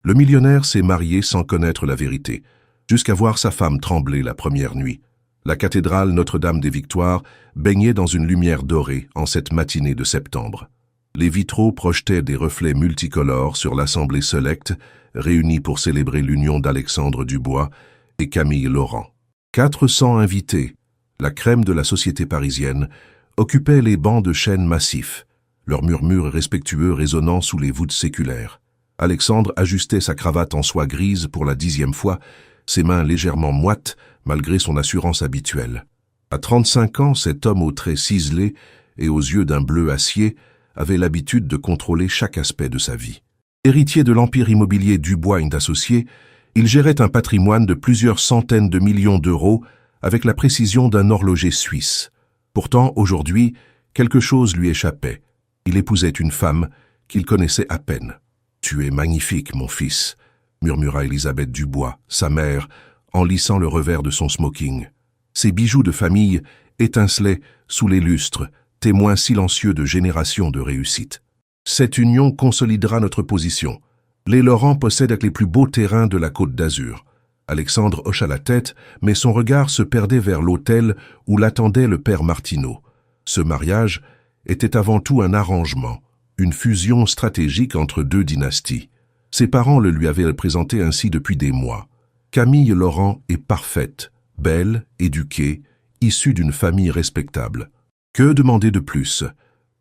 Le millionnaire s'est marié sans connaître la vérité, jusqu'à voir sa femme trembler la première nuit. La cathédrale Notre-Dame des Victoires baignait dans une lumière dorée en cette matinée de septembre. Les vitraux projetaient des reflets multicolores sur l'assemblée selecte, réunie pour célébrer l'union d'Alexandre Dubois et Camille Laurent. 400 invités, la crème de la société parisienne, occupaient les bancs de chêne massifs, leurs murmures respectueux résonnant sous les voûtes séculaires. Alexandre ajustait sa cravate en soie grise pour la 10e fois, ses mains légèrement moites malgré son assurance habituelle. À 35 ans, cet homme aux traits ciselés et aux yeux d'un bleu acier avait l'habitude de contrôler chaque aspect de sa vie. Héritier de l'empire immobilier Dubois & Associés, il gérait un patrimoine de plusieurs centaines de millions d'euros avec la précision d'un horloger suisse. Pourtant, aujourd'hui, quelque chose lui échappait. Il épousait une femme qu'il connaissait à peine. « Tu es magnifique, mon fils », murmura Élisabeth Dubois, sa mère, en lissant le revers de son smoking. Ses bijoux de famille étincelaient sous les lustres, témoins silencieux de générations de réussite. Cette union consolidera notre position. Les Laurent possèdent les plus beaux terrains de la Côte d'Azur. Alexandre hocha la tête, mais son regard se perdait vers l'hôtel où l'attendait le père Martineau. Ce mariage était avant tout un arrangement, une fusion stratégique entre deux dynasties. Ses parents le lui avaient présenté ainsi depuis des mois. Camille Laurent est parfaite, belle, éduquée, issue d'une famille respectable. Que demander de plus?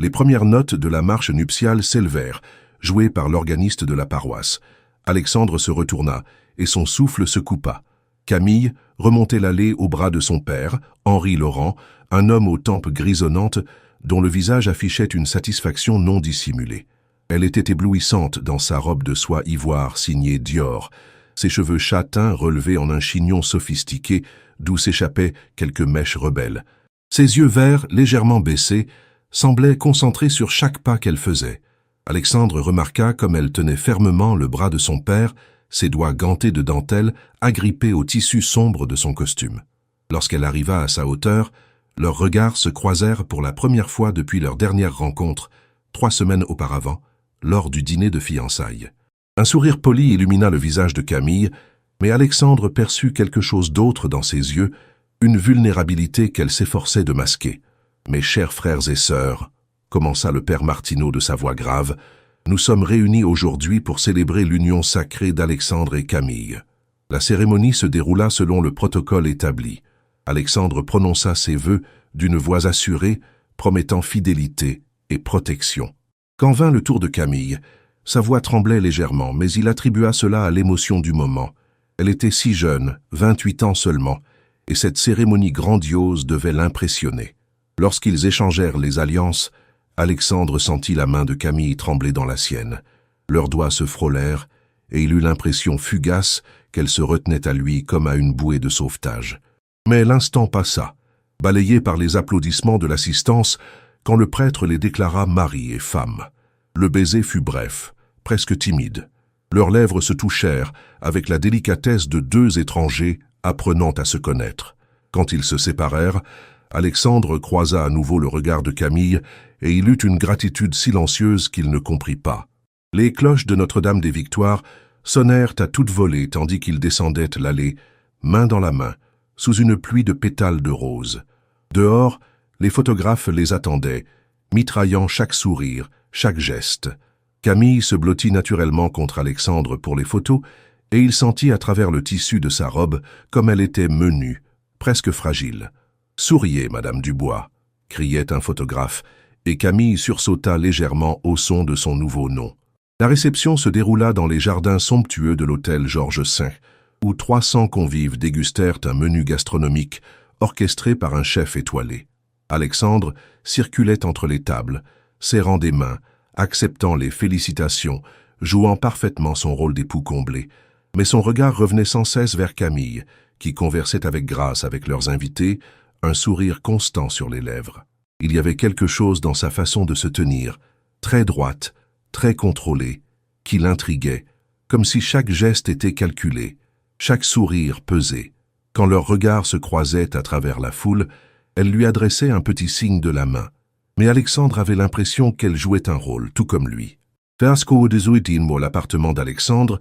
Les premières notes de la marche nuptiale s'élevèrent, jouées par l'organiste de la paroisse. Alexandre se retourna, et son souffle se coupa. Camille remontait l'allée au bras de son père, Henri Laurent, un homme aux tempes grisonnantes, dont le visage affichait une satisfaction non dissimulée. Elle était éblouissante dans sa robe de soie ivoire signée Dior, ses cheveux châtains relevés en un chignon sophistiqué, d'où s'échappaient quelques mèches rebelles. Ses yeux verts, légèrement baissés, semblaient concentrés sur chaque pas qu'elle faisait. Alexandre remarqua comme elle tenait fermement le bras de son père, ses doigts gantés de dentelle agrippés au tissu sombre de son costume. Lorsqu'elle arriva à sa hauteur, leurs regards se croisèrent pour la première fois depuis leur dernière rencontre, 3 semaines auparavant, lors du dîner de fiançailles. Un sourire poli illumina le visage de Camille, mais Alexandre perçut quelque chose d'autre dans ses yeux, une vulnérabilité qu'elle s'efforçait de masquer. « Mes chers frères et sœurs », commença le père Martineau de sa voix grave, « nous sommes réunis aujourd'hui pour célébrer l'union sacrée d'Alexandre et Camille. » La cérémonie se déroula selon le protocole établi. Alexandre prononça ses vœux d'une voix assurée, promettant fidélité et protection. Quand vint le tour de Camille, sa voix tremblait légèrement, mais il attribua cela à l'émotion du moment. Elle était si jeune, 28 ans seulement, et cette cérémonie grandiose devait l'impressionner. Lorsqu'ils échangèrent les alliances, Alexandre sentit la main de Camille trembler dans la sienne. Leurs doigts se frôlèrent, et il eut l'impression fugace qu'elle se retenait à lui comme à une bouée de sauvetage. Mais l'instant passa, balayé par les applaudissements de l'assistance, quand le prêtre les déclara mari et femme. Le baiser fut bref, presque timide. Leurs lèvres se touchèrent avec la délicatesse de 2 étrangers apprenant à se connaître. Quand ils se séparèrent, Alexandre croisa à nouveau le regard de Camille et il eut une gratitude silencieuse qu'il ne comprit pas. Les cloches de Notre-Dame des Victoires sonnèrent à toute volée tandis qu'ils descendaient l'allée, main dans la main, sous une pluie de pétales de roses. Dehors, les photographes les attendaient, mitraillant chaque sourire, chaque geste. Camille se blottit naturellement contre Alexandre pour les photos, et il sentit à travers le tissu de sa robe comme elle était menue, presque fragile. « Souriez, Madame Dubois !» criait un photographe, et Camille sursauta légèrement au son de son nouveau nom. La réception se déroula dans les jardins somptueux de l'hôtel Georges V, où 300 convives dégustèrent un menu gastronomique orchestré par un chef étoilé. Alexandre circulait entre les tables, serrant des mains, acceptant les félicitations, jouant parfaitement son rôle d'époux comblé, mais son regard revenait sans cesse vers Camille, qui conversait avec grâce avec leurs invités, un sourire constant sur les lèvres. Il y avait quelque chose dans sa façon de se tenir, très droite, très contrôlée, qui l'intriguait, comme si chaque geste était calculé, chaque sourire pesé. Quand leurs regards se croisaient à travers la foule, elle lui adressait un petit signe de la main. Mais Alexandre avait l'impression qu'elle jouait un rôle, tout comme lui. Vers qu'au-dessus l'appartement d'Alexandre,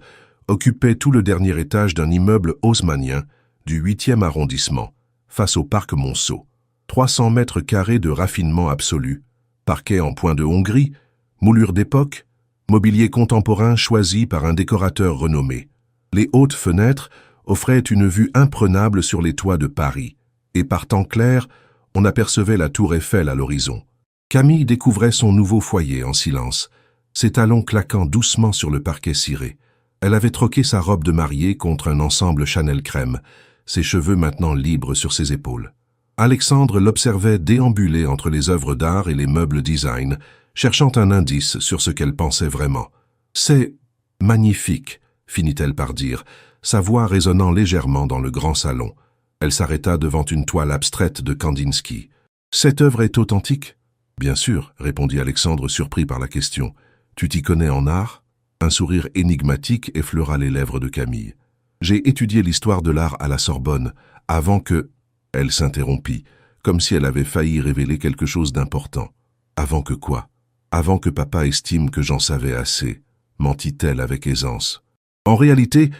occupait tout le dernier étage d'un immeuble haussmannien du 8e arrondissement, face au parc Monceau. 300 mètres carrés de raffinement absolu, parquet en point de Hongrie, moulure d'époque, mobilier contemporain choisi par un décorateur renommé. Les hautes fenêtres offraient une vue imprenable sur les toits de Paris, et par temps clair, on apercevait la tour Eiffel à l'horizon. Camille découvrait son nouveau foyer en silence, ses talons claquant doucement sur le parquet ciré. Elle avait troqué sa robe de mariée contre un ensemble Chanel crème, ses cheveux maintenant libres sur ses épaules. Alexandre l'observait déambuler entre les œuvres d'art et les meubles design, cherchant un indice sur ce qu'elle pensait vraiment. « C'est magnifique », finit-elle par dire, sa voix résonnant légèrement dans le grand salon. Elle s'arrêta devant une toile abstraite de Kandinsky. « Cette œuvre est authentique ?»« Bien sûr », répondit Alexandre surpris par la question. « Tu t'y connais en art ?» Un sourire énigmatique effleura les lèvres de Camille. « J'ai étudié l'histoire de l'art à la Sorbonne, avant que... » Elle s'interrompit, comme si elle avait failli révéler quelque chose d'important. « Avant que quoi ? Avant que papa estime que j'en savais assez, » mentit-elle avec aisance. En réalité,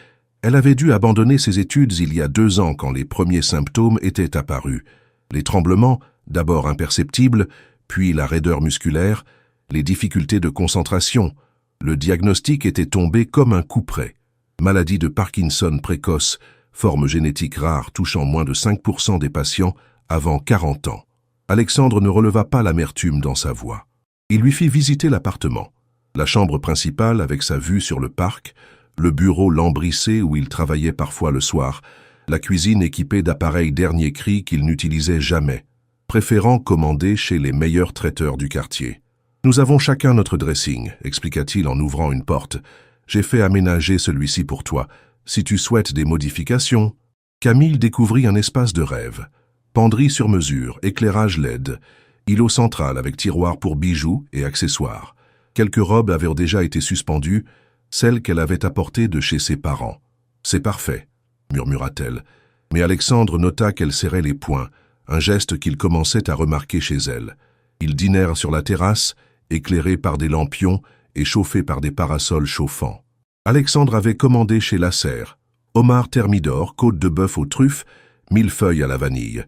elle avait dû abandonner ses études il y a 2 ans quand les premiers symptômes étaient apparus. Les tremblements, d'abord imperceptibles, puis la raideur musculaire, les difficultés de concentration. Le diagnostic était tombé comme un coup près. Maladie de Parkinson précoce, forme génétique rare touchant moins de 5% des patients avant 40 ans. Alexandre ne releva pas l'amertume dans sa voix. Il lui fit visiter l'appartement. La chambre principale avec sa vue sur le parc, le bureau lambrissé où il travaillait parfois le soir, la cuisine équipée d'appareils dernier cri qu'il n'utilisait jamais, préférant commander chez les meilleurs traiteurs du quartier. « Nous avons chacun notre dressing », expliqua-t-il en ouvrant une porte. « J'ai fait aménager celui-ci pour toi. Si tu souhaites des modifications... » Camille découvrit un espace de rêve. Penderie sur mesure, éclairage LED, îlot central avec tiroir pour bijoux et accessoires. Quelques robes avaient déjà été suspendues, celles qu'elle avait apportées de chez ses parents. « C'est parfait », murmura-t-elle. Mais Alexandre nota qu'elle serrait les poings, un geste qu'il commençait à remarquer chez elle. Ils dînèrent sur la terrasse, éclairés par des lampions et chauffés par des parasols chauffants. Alexandre avait commandé chez Lasserre, homard thermidor, côte de bœuf aux truffes, millefeuilles à la vanille.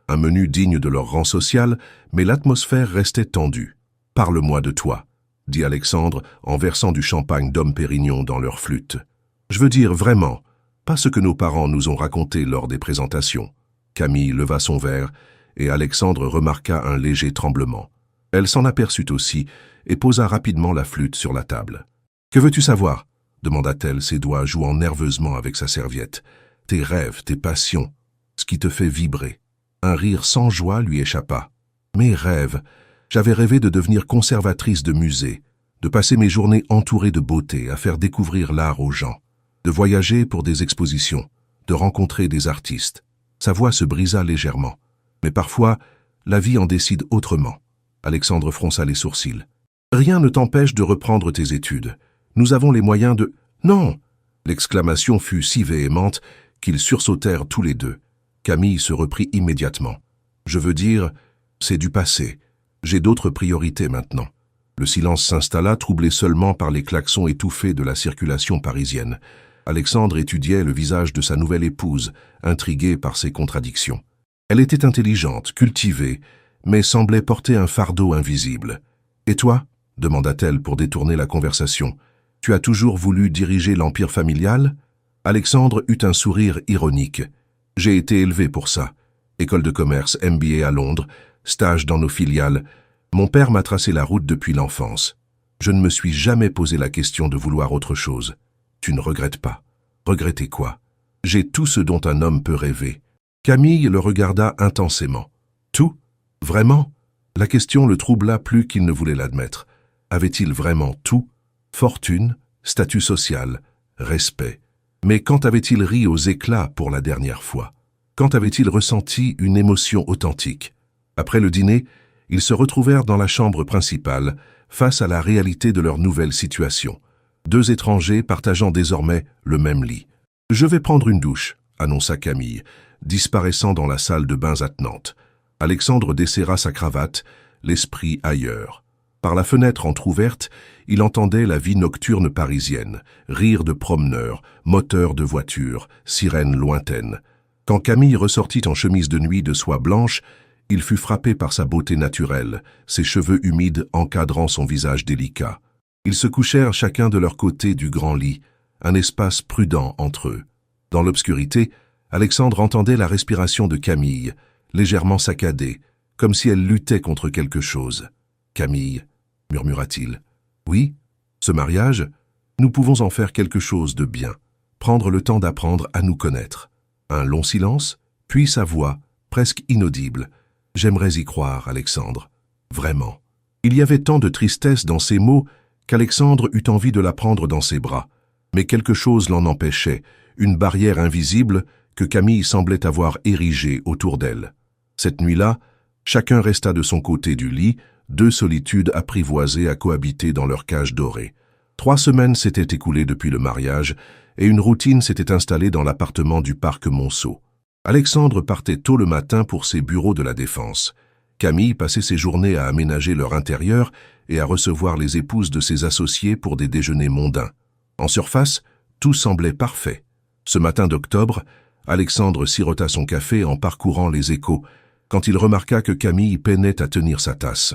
Un menu digne de leur rang social, mais l'atmosphère restait tendue. « Parle-moi de toi », dit Alexandre en versant du champagne Dom Pérignon dans leur flûte. « Je veux dire vraiment, pas ce que nos parents nous ont raconté lors des présentations. » Camille leva son verre et Alexandre remarqua un léger tremblement. Elle s'en aperçut aussi et posa rapidement la flûte sur la table. « Que veux-tu savoir ?» demanda-t-elle, ses doigts jouant nerveusement avec sa serviette. « Tes rêves, tes passions, ce qui te fait vibrer. » Un rire sans joie lui échappa. « Mes rêves. J'avais rêvé de devenir conservatrice de musée, de passer mes journées entourée de beauté, à faire découvrir l'art aux gens, de voyager pour des expositions, de rencontrer des artistes. » Sa voix se brisa légèrement. « Mais parfois, la vie en décide autrement. » Alexandre fronça les sourcils. « Rien ne t'empêche de reprendre tes études. Nous avons les moyens de... » « Non !» L'exclamation fut si véhémente qu'ils sursautèrent tous les deux. Camille se reprit immédiatement. « Je veux dire, c'est du passé. J'ai d'autres priorités maintenant. » Le silence s'installa, troublé seulement par les klaxons étouffés de la circulation parisienne. Alexandre étudiait le visage de sa nouvelle épouse, intrigué par ses contradictions. Elle était intelligente, cultivée, mais semblait porter un fardeau invisible. « Et toi ?» demanda-t-elle pour détourner la conversation. « Tu as toujours voulu diriger l'empire familial ?» Alexandre eut un sourire ironique. « J'ai été élevé pour ça. École de commerce, MBA à Londres, stage dans nos filiales. Mon père m'a tracé la route depuis l'enfance. Je ne me suis jamais posé la question de vouloir autre chose. Tu ne regrettes pas. Regretter quoi? J'ai tout ce dont un homme peut rêver. » Camille le regarda intensément. « Tout? Vraiment ?» La question le troubla plus qu'il ne voulait l'admettre. Avait-il vraiment tout? Fortune, statut social, respect. Mais quand avait-il ri aux éclats pour la dernière fois? Quand avait-il ressenti une émotion authentique? Après le dîner, ils se retrouvèrent dans la chambre principale, face à la réalité de leur nouvelle situation. 2 étrangers partageant désormais le même lit. « Je vais prendre une douche », annonça Camille, disparaissant dans la salle de bains attenante. Alexandre desserra sa cravate, l'esprit ailleurs. Par la fenêtre entr'ouverte, il entendait la vie nocturne parisienne, rires de promeneurs, moteurs de voitures, sirènes lointaines. Quand Camille ressortit en chemise de nuit de soie blanche, il fut frappé par sa beauté naturelle, ses cheveux humides encadrant son visage délicat. Ils se couchèrent chacun de leur côté du grand lit, un espace prudent entre eux. Dans l'obscurité, Alexandre entendait la respiration de Camille, légèrement saccadée, comme si elle luttait contre quelque chose. « Camille » murmura-t-il. « Oui, ce mariage, nous pouvons en faire quelque chose de bien, prendre le temps d'apprendre à nous connaître. » Un long silence, puis sa voix, presque inaudible. « J'aimerais y croire, Alexandre. Vraiment. » Il y avait tant de tristesse dans ces mots qu'Alexandre eut envie de la prendre dans ses bras. Mais quelque chose l'en empêchait, une barrière invisible que Camille semblait avoir érigée autour d'elle. Cette nuit-là, chacun resta de son côté du lit, deux solitudes apprivoisées à cohabiter dans leur cage dorée. 3 semaines s'étaient écoulées depuis le mariage, et une routine s'était installée dans l'appartement du parc Monceau. Alexandre partait tôt le matin pour ses bureaux de la Défense. Camille passait ses journées à aménager leur intérieur et à recevoir les épouses de ses associés pour des déjeuners mondains. En surface, tout semblait parfait. Ce matin d'octobre, Alexandre sirota son café en parcourant les échos, quand il remarqua que Camille peinait à tenir sa tasse.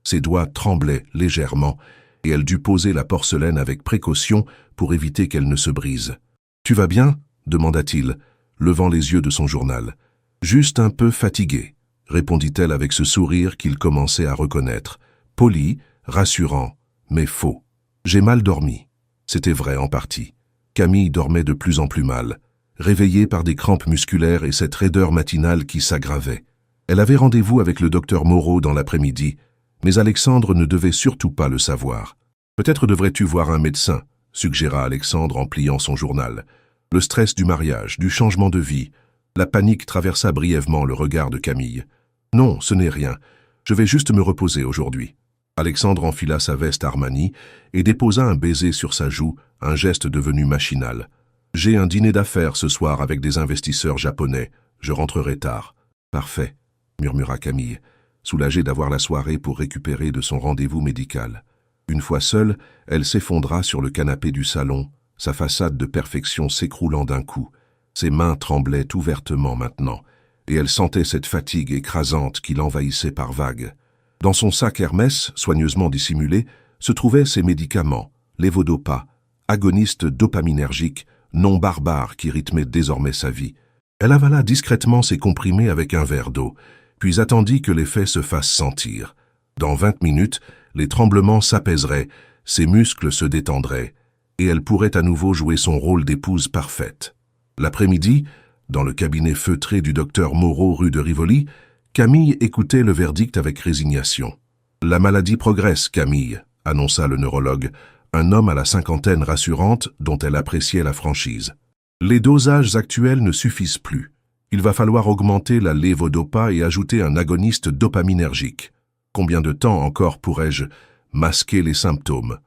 Ses doigts tremblaient légèrement, et elle dut poser la porcelaine avec précaution pour éviter qu'elle ne se brise. « Tu vas bien ?» demanda-t-il, levant les yeux de son journal. « Juste un peu fatigué », répondit-elle avec ce sourire qu'il commençait à reconnaître. Poli, rassurant, mais faux. « J'ai mal dormi. » C'était vrai en partie. Camille dormait de plus en plus mal, réveillée par des crampes musculaires et cette raideur matinale qui s'aggravait. Elle avait rendez-vous avec le docteur Moreau dans l'après-midi, mais Alexandre ne devait surtout pas le savoir. « Peut-être devrais-tu voir un médecin », suggéra Alexandre en pliant son journal. Le stress du mariage, du changement de vie, la panique traversa brièvement le regard de Camille. « Non, ce n'est rien. Je vais juste me reposer aujourd'hui. » Alexandre enfila sa veste Armani et déposa un baiser sur sa joue, un geste devenu machinal. « J'ai un dîner d'affaires ce soir avec des investisseurs japonais. Je rentrerai tard. »« Parfait, » murmura Camille, soulagée d'avoir la soirée pour récupérer de son rendez-vous médical. Une fois seule, elle s'effondra sur le canapé du salon, sa façade de perfection s'écroulant d'un coup. Ses mains tremblaient ouvertement maintenant, et elle sentait cette fatigue écrasante qui l'envahissait par vagues. Dans son sac Hermès, soigneusement dissimulé, se trouvaient ses médicaments, lévodopa, agoniste dopaminergique, nom barbare qui rythmait désormais sa vie. Elle avala discrètement ses comprimés avec un verre d'eau, puis attendit que l'effet se fasse sentir. Dans 20 minutes, les tremblements s'apaiseraient, ses muscles se détendraient, et elle pourrait à nouveau jouer son rôle d'épouse parfaite. L'après-midi, dans le cabinet feutré du docteur Moreau rue de Rivoli, Camille écoutait le verdict avec résignation. « La maladie progresse, Camille », annonça le neurologue, un homme à la cinquantaine rassurante dont elle appréciait la franchise. « Les dosages actuels ne suffisent plus. Il va falloir augmenter la lévodopa et ajouter un agoniste dopaminergique. Combien de temps encore pourrais-je masquer les symptômes ?»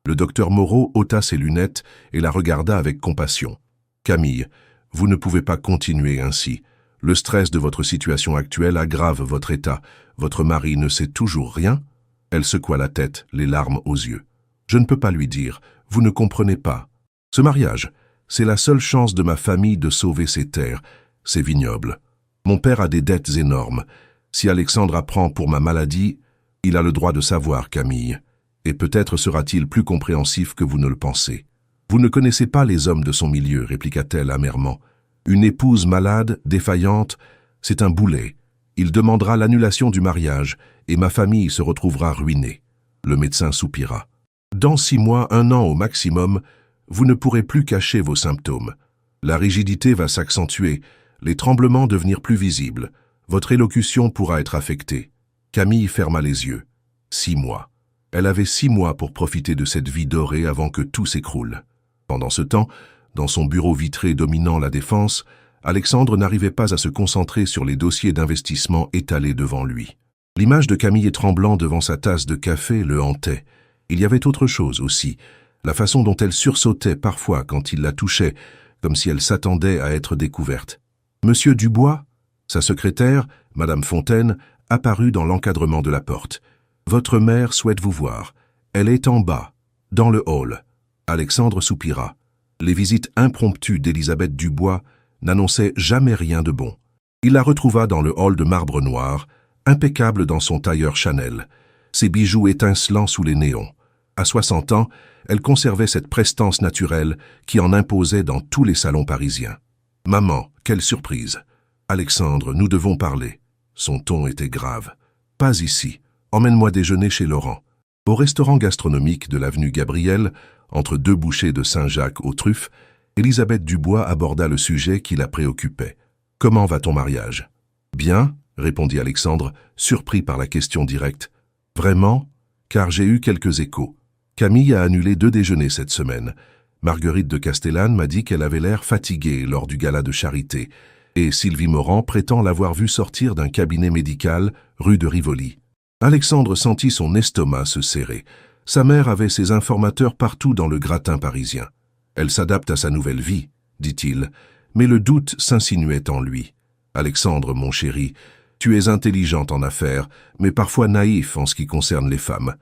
Le docteur Moreau ôta ses lunettes et la regarda avec compassion. « Camille, vous ne pouvez pas continuer ainsi. Le stress de votre situation actuelle aggrave votre état. Votre mari ne sait toujours rien ?» Elle secoua la tête, les larmes aux yeux. « Je ne peux pas lui dire. Vous ne comprenez pas. Ce mariage, c'est la seule chance de ma famille de sauver ses terres, ses vignobles. Mon père a des dettes énormes. Si Alexandre apprend pour ma maladie, il a le droit de savoir, Camille. Et peut-être sera-t-il plus compréhensif que vous ne le pensez. »« Vous ne connaissez pas les hommes de son milieu, » répliqua-t-elle amèrement. « Une épouse malade, défaillante, c'est un boulet. Il demandera l'annulation du mariage et ma famille se retrouvera ruinée. » Le médecin soupira. « Dans 6 mois, 1 an au maximum, vous ne pourrez plus cacher vos symptômes. La rigidité va s'accentuer, les tremblements devenir plus visibles. Votre élocution pourra être affectée. » Camille ferma les yeux. 6 mois. Elle avait 6 mois pour profiter de cette vie dorée avant que tout s'écroule. Pendant ce temps, dans son bureau vitré dominant la Défense, Alexandre n'arrivait pas à se concentrer sur les dossiers d'investissement étalés devant lui. L'image de Camille tremblant devant sa tasse de café le hantait. Il y avait autre chose aussi, la façon dont elle sursautait parfois quand il la touchait, comme si elle s'attendait à être découverte. Monsieur Dubois, sa secrétaire, Madame Fontaine, apparut dans l'encadrement de la porte. Votre mère souhaite vous voir. Elle est en bas, dans le hall. Alexandre soupira. Les visites impromptues d'Élisabeth Dubois n'annonçaient jamais rien de bon. Il la retrouva dans le hall de marbre noir, impeccable dans son tailleur Chanel, ses bijoux étincelant sous les néons. À 60 ans, elle conservait cette prestance naturelle qui en imposait dans tous les salons parisiens. « Maman, quelle surprise !»« Alexandre, nous devons parler. » Son ton était grave. « Pas ici. Emmène-moi déjeuner chez Laurent. » Au restaurant gastronomique de l'avenue Gabriel, entre deux bouchées de Saint-Jacques aux truffes, Élisabeth Dubois aborda le sujet qui la préoccupait. « Comment va ton mariage ?»« Bien, » répondit Alexandre, surpris par la question directe. « Vraiment ? Car j'ai eu quelques échos. Camille a annulé 2 déjeuners cette semaine. Marguerite de Castellane m'a dit qu'elle avait l'air fatiguée lors du gala de charité, et Sylvie Morand prétend l'avoir vue sortir d'un cabinet médical rue de Rivoli. » Alexandre sentit son estomac se serrer. Sa mère avait ses informateurs partout dans le gratin parisien. Elle s'adapte à sa nouvelle vie, dit-il, mais le doute s'insinuait en lui. Alexandre, mon chéri, tu es intelligente en affaires, mais parfois naïf en ce qui concerne les femmes.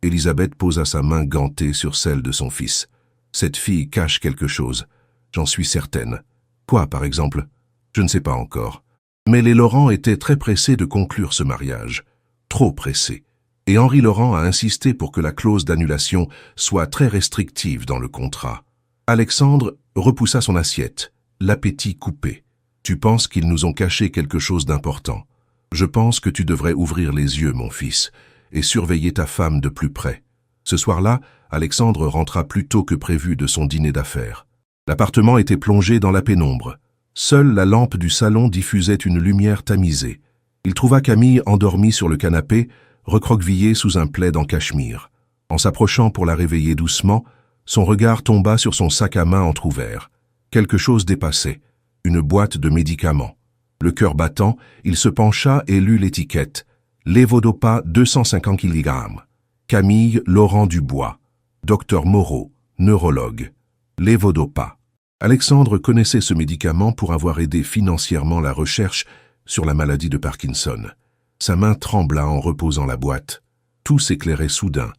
Élisabeth posa sa main gantée sur celle de son fils. Cette fille cache quelque chose, j'en suis certaine. Quoi, par exemple? Je ne sais pas encore. Mais les Laurent étaient très pressés de conclure ce mariage. Trop pressés. Et Henri Laurent a insisté pour que la clause d'annulation soit très restrictive dans le contrat. Alexandre repoussa son assiette, l'appétit coupé. Tu penses qu'ils nous ont caché quelque chose d'important. Je pense que tu devrais ouvrir les yeux, mon fils, et surveiller ta femme de plus près. Ce soir-là, Alexandre rentra plus tôt que prévu de son dîner d'affaires. L'appartement était plongé dans la pénombre. Seule la lampe du salon diffusait une lumière tamisée. Il trouva Camille endormie sur le canapé, recroquevillée sous un plaid en cachemire. En s'approchant pour la réveiller doucement, son regard tomba sur son sac à main entrouvert. Quelque chose dépassait, une boîte de médicaments. Le cœur battant, il se pencha et lut l'étiquette. Levodopa 250 kg. Camille Laurent Dubois. Docteur Moreau, neurologue. Levodopa. Alexandre connaissait ce médicament pour avoir aidé financièrement la recherche sur la maladie de Parkinson. Sa main trembla en reposant la boîte. Tout s'éclairait soudain.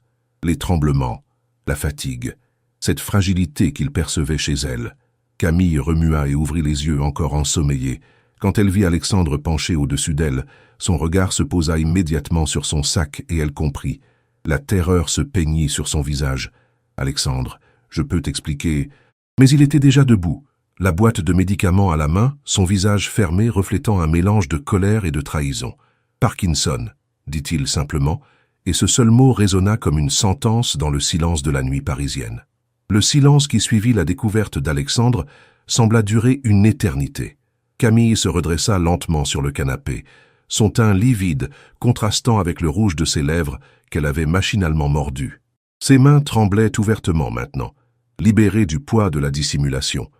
Les tremblements, la fatigue, cette fragilité qu'il percevait chez elle. Camille remua et ouvrit les yeux encore ensommeillés. Quand elle vit Alexandre penché au-dessus d'elle, son regard se posa immédiatement sur son sac et elle comprit. La terreur se peignit sur son visage. « Alexandre, je peux t'expliquer. » Mais il était déjà debout, la boîte de médicaments à la main, son visage fermé reflétant un mélange de colère et de trahison. « Parkinson », dit-il simplement, et ce seul mot résonna comme une sentence dans le silence de la nuit parisienne. Le silence qui suivit la découverte d'Alexandre sembla durer une éternité. Camille se redressa lentement sur le canapé, son teint livide contrastant avec le rouge de ses lèvres qu'elle avait machinalement mordues. Ses mains tremblaient ouvertement maintenant, libérées du poids de la dissimulation.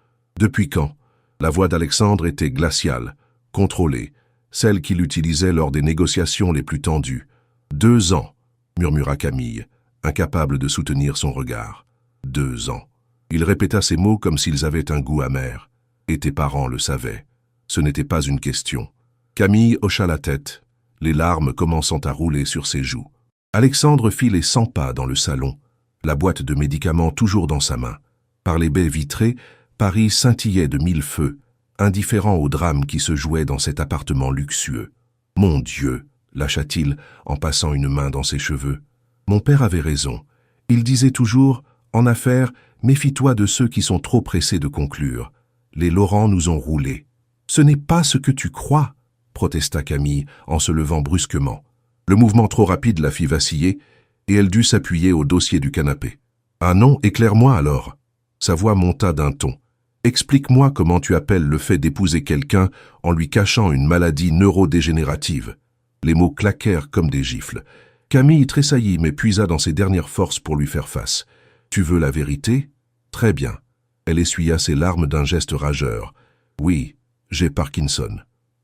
Depuis quand? La voix d'Alexandre était glaciale, contrôlée, celle qu'il utilisait lors des négociations les plus tendues. « 2 ans, murmura Camille, incapable de soutenir son regard. 2 ans. Il répéta ces mots comme s'ils avaient un goût amer. Et tes parents le savaient. Ce n'était pas une question. Camille hocha la tête, les larmes commençant à rouler sur ses joues. Alexandre fit les 100 pas dans le salon, la boîte de médicaments toujours dans sa main. Par les baies vitrées, Paris scintillait de 1000 feux, indifférent au drame qui se jouait dans cet appartement luxueux. « Mon Dieu !» lâcha-t-il en passant une main dans ses cheveux. « Mon père avait raison. Il disait toujours, en affaires, méfie-toi de ceux qui sont trop pressés de conclure. Les Laurent nous ont roulés. »« Ce n'est pas ce que tu crois !» protesta Camille en se levant brusquement. Le mouvement trop rapide la fit vaciller et elle dut s'appuyer au dossier du canapé. « Ah non, éclaire-moi alors !» Sa voix monta d'un ton. « Explique-moi comment tu appelles le fait d'épouser quelqu'un en lui cachant une maladie neurodégénérative. » Les mots claquèrent comme des gifles. Camille tressaillit mais puisa dans ses dernières forces pour lui faire face. « Tu veux la vérité ? Très bien. » Elle essuya ses larmes d'un geste rageur. « Oui, j'ai Parkinson.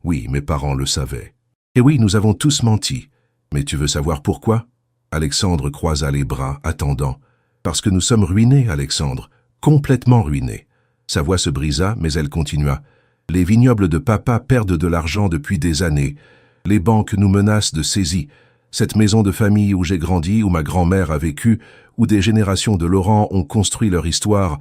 Oui, mes parents le savaient. Et oui, nous avons tous menti. Mais tu veux savoir pourquoi ?» Alexandre croisa les bras, attendant. « Parce que nous sommes ruinés, Alexandre. Complètement ruinés. » Sa voix se brisa, mais elle continua. « Les vignobles de papa perdent de l'argent depuis des années. Les banques nous menacent de saisie. Cette maison de famille où j'ai grandi, où ma grand-mère a vécu, où des générations de Laurent ont construit leur histoire,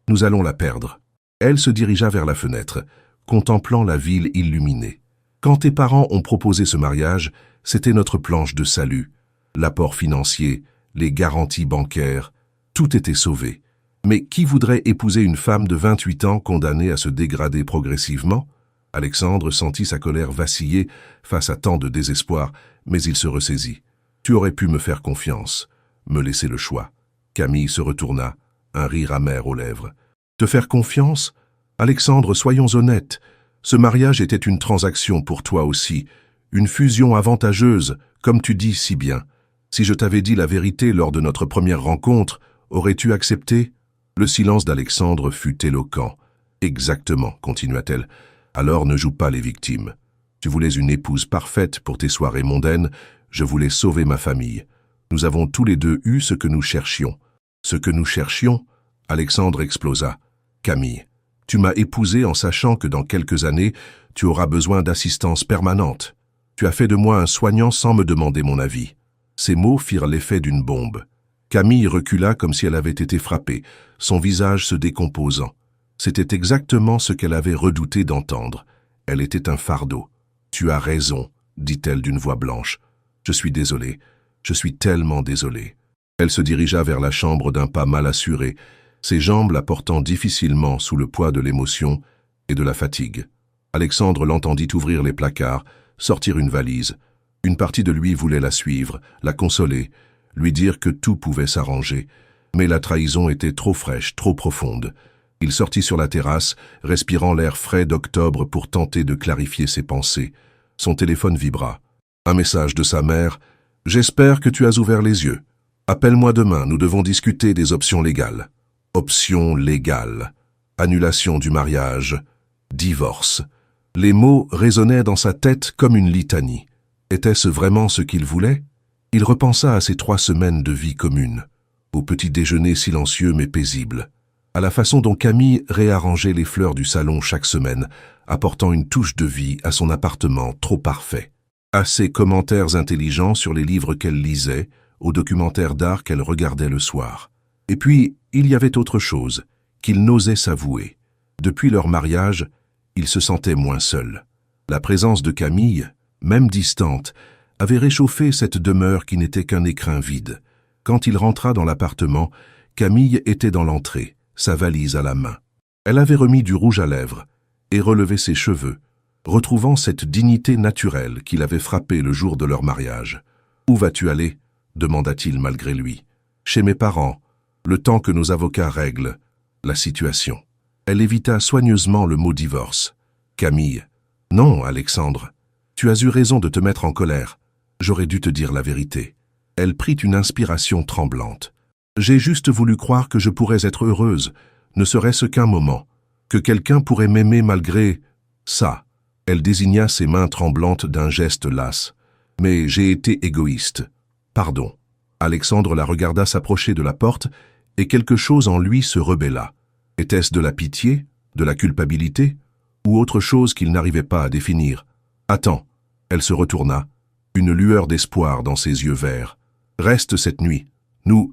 nous allons la perdre. » Elle se dirigea vers la fenêtre, contemplant la ville illuminée. « Quand tes parents ont proposé ce mariage, c'était notre planche de salut. L'apport financier, les garanties bancaires, tout était sauvé. Mais qui voudrait épouser une femme de 28 ans condamnée à se dégrader progressivement ?» Alexandre sentit sa colère vaciller face à tant de désespoir, mais il se ressaisit. « Tu aurais pu me faire confiance, me laisser le choix. » Camille se retourna, un rire amer aux lèvres. « Te faire confiance ? Alexandre, soyons honnêtes. Ce mariage était une transaction pour toi aussi, une fusion avantageuse, comme tu dis si bien. Si je t'avais dit la vérité lors de notre première rencontre, aurais-tu accepté ?» Le silence d'Alexandre fut éloquent. « Exactement, continua-t-elle. Alors ne joue pas les victimes. Tu voulais une épouse parfaite pour tes soirées mondaines, je voulais sauver ma famille. Nous avons tous les deux eu ce que nous cherchions. » « Ce que nous cherchions ?» Alexandre explosa. « Camille, tu m'as épousé en sachant que dans quelques années, tu auras besoin d'assistance permanente. Tu as fait de moi un soignant sans me demander mon avis. » Ces mots firent l'effet d'une bombe. Camille recula comme si elle avait été frappée, son visage se décomposant. C'était exactement ce qu'elle avait redouté d'entendre. Elle était un fardeau. « Tu as raison, » dit-elle d'une voix blanche. « Je suis désolée, je suis tellement désolée. » Elle se dirigea vers la chambre d'un pas mal assuré, ses jambes la portant difficilement sous le poids de l'émotion et de la fatigue. Alexandre l'entendit ouvrir les placards, sortir une valise. Une partie de lui voulait la suivre, la consoler, lui dire que tout pouvait s'arranger. Mais la trahison était trop fraîche, trop profonde. Il sortit sur la terrasse, respirant l'air frais d'octobre pour tenter de clarifier ses pensées. Son téléphone vibra. Un message de sa mère. « J'espère que tu as ouvert les yeux. Appelle-moi demain, nous devons discuter des options légales. » Options légales. Annulation du mariage. Divorce. Les mots résonnaient dans sa tête comme une litanie. Était-ce vraiment ce qu'il voulait? Il repensa à ces 3 semaines de vie commune, au petit déjeuner silencieux mais paisible, à la façon dont Camille réarrangeait les fleurs du salon chaque semaine, apportant une touche de vie à son appartement trop parfait, à ses commentaires intelligents sur les livres qu'elle lisait, aux documentaires d'art qu'elle regardait le soir. Et puis, il y avait autre chose, qu'il n'osait s'avouer. Depuis leur mariage, il se sentait moins seul. La présence de Camille, même distante, avait réchauffé cette demeure qui n'était qu'un écrin vide. Quand il rentra dans l'appartement, Camille était dans l'entrée, sa valise à la main. Elle avait remis du rouge à lèvres et relevé ses cheveux, retrouvant cette dignité naturelle qui l'avait frappé le jour de leur mariage. « Où vas-tu aller ?» demanda-t-il malgré lui. « Chez mes parents, le temps que nos avocats règlent la situation. » Elle évita soigneusement le mot divorce. « Camille. »« Non, Alexandre. Tu as eu raison de te mettre en colère. J'aurais dû te dire la vérité. » Elle prit une inspiration tremblante. « J'ai juste voulu croire que je pourrais être heureuse, ne serait-ce qu'un moment, que quelqu'un pourrait m'aimer malgré ça. » Elle désigna ses mains tremblantes d'un geste las. « Mais j'ai été égoïste. Pardon. » Alexandre la regarda s'approcher de la porte et quelque chose en lui se rebella. Était-ce de la pitié, de la culpabilité, ou autre chose qu'il n'arrivait pas à définir? « Attends. » Elle se retourna, une lueur d'espoir dans ses yeux verts. « Reste cette nuit. Nous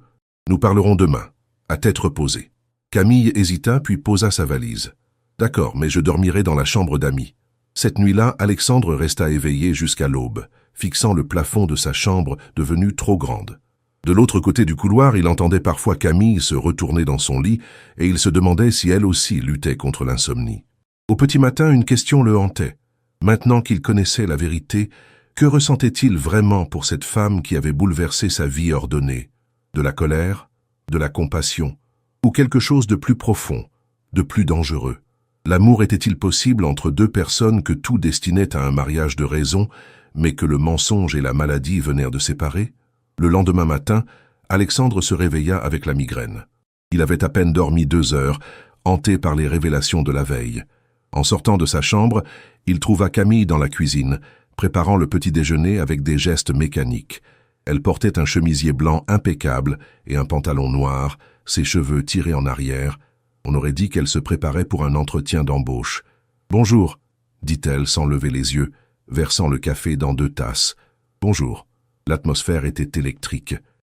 parlerons demain, à tête reposée. » Camille hésita puis posa sa valise. « D'accord, mais je dormirai dans la chambre d'amis. » Cette nuit-là, Alexandre resta éveillé jusqu'à l'aube, fixant le plafond de sa chambre devenue trop grande. De l'autre côté du couloir, il entendait parfois Camille se retourner dans son lit et il se demandait si elle aussi luttait contre l'insomnie. Au petit matin, une question le hantait. Maintenant qu'il connaissait la vérité, que ressentait-il vraiment pour cette femme qui avait bouleversé sa vie ordonnée? De la colère, de la compassion, ou quelque chose de plus profond, de plus dangereux? L'amour était-il possible entre 2 personnes que tout destinait à un mariage de raison, mais que le mensonge et la maladie venèrent de séparer? Le lendemain matin, Alexandre se réveilla avec la migraine. Il avait à peine dormi 2 heures, hanté par les révélations de la veille. En sortant de sa chambre, il trouva Camille dans la cuisine, préparant le petit déjeuner avec des gestes mécaniques. Elle portait un chemisier blanc impeccable et un pantalon noir, ses cheveux tirés en arrière. On aurait dit qu'elle se préparait pour un entretien d'embauche. « Bonjour », dit-elle sans lever les yeux, versant le café dans 2 tasses. « Bonjour. » L'atmosphère était électrique.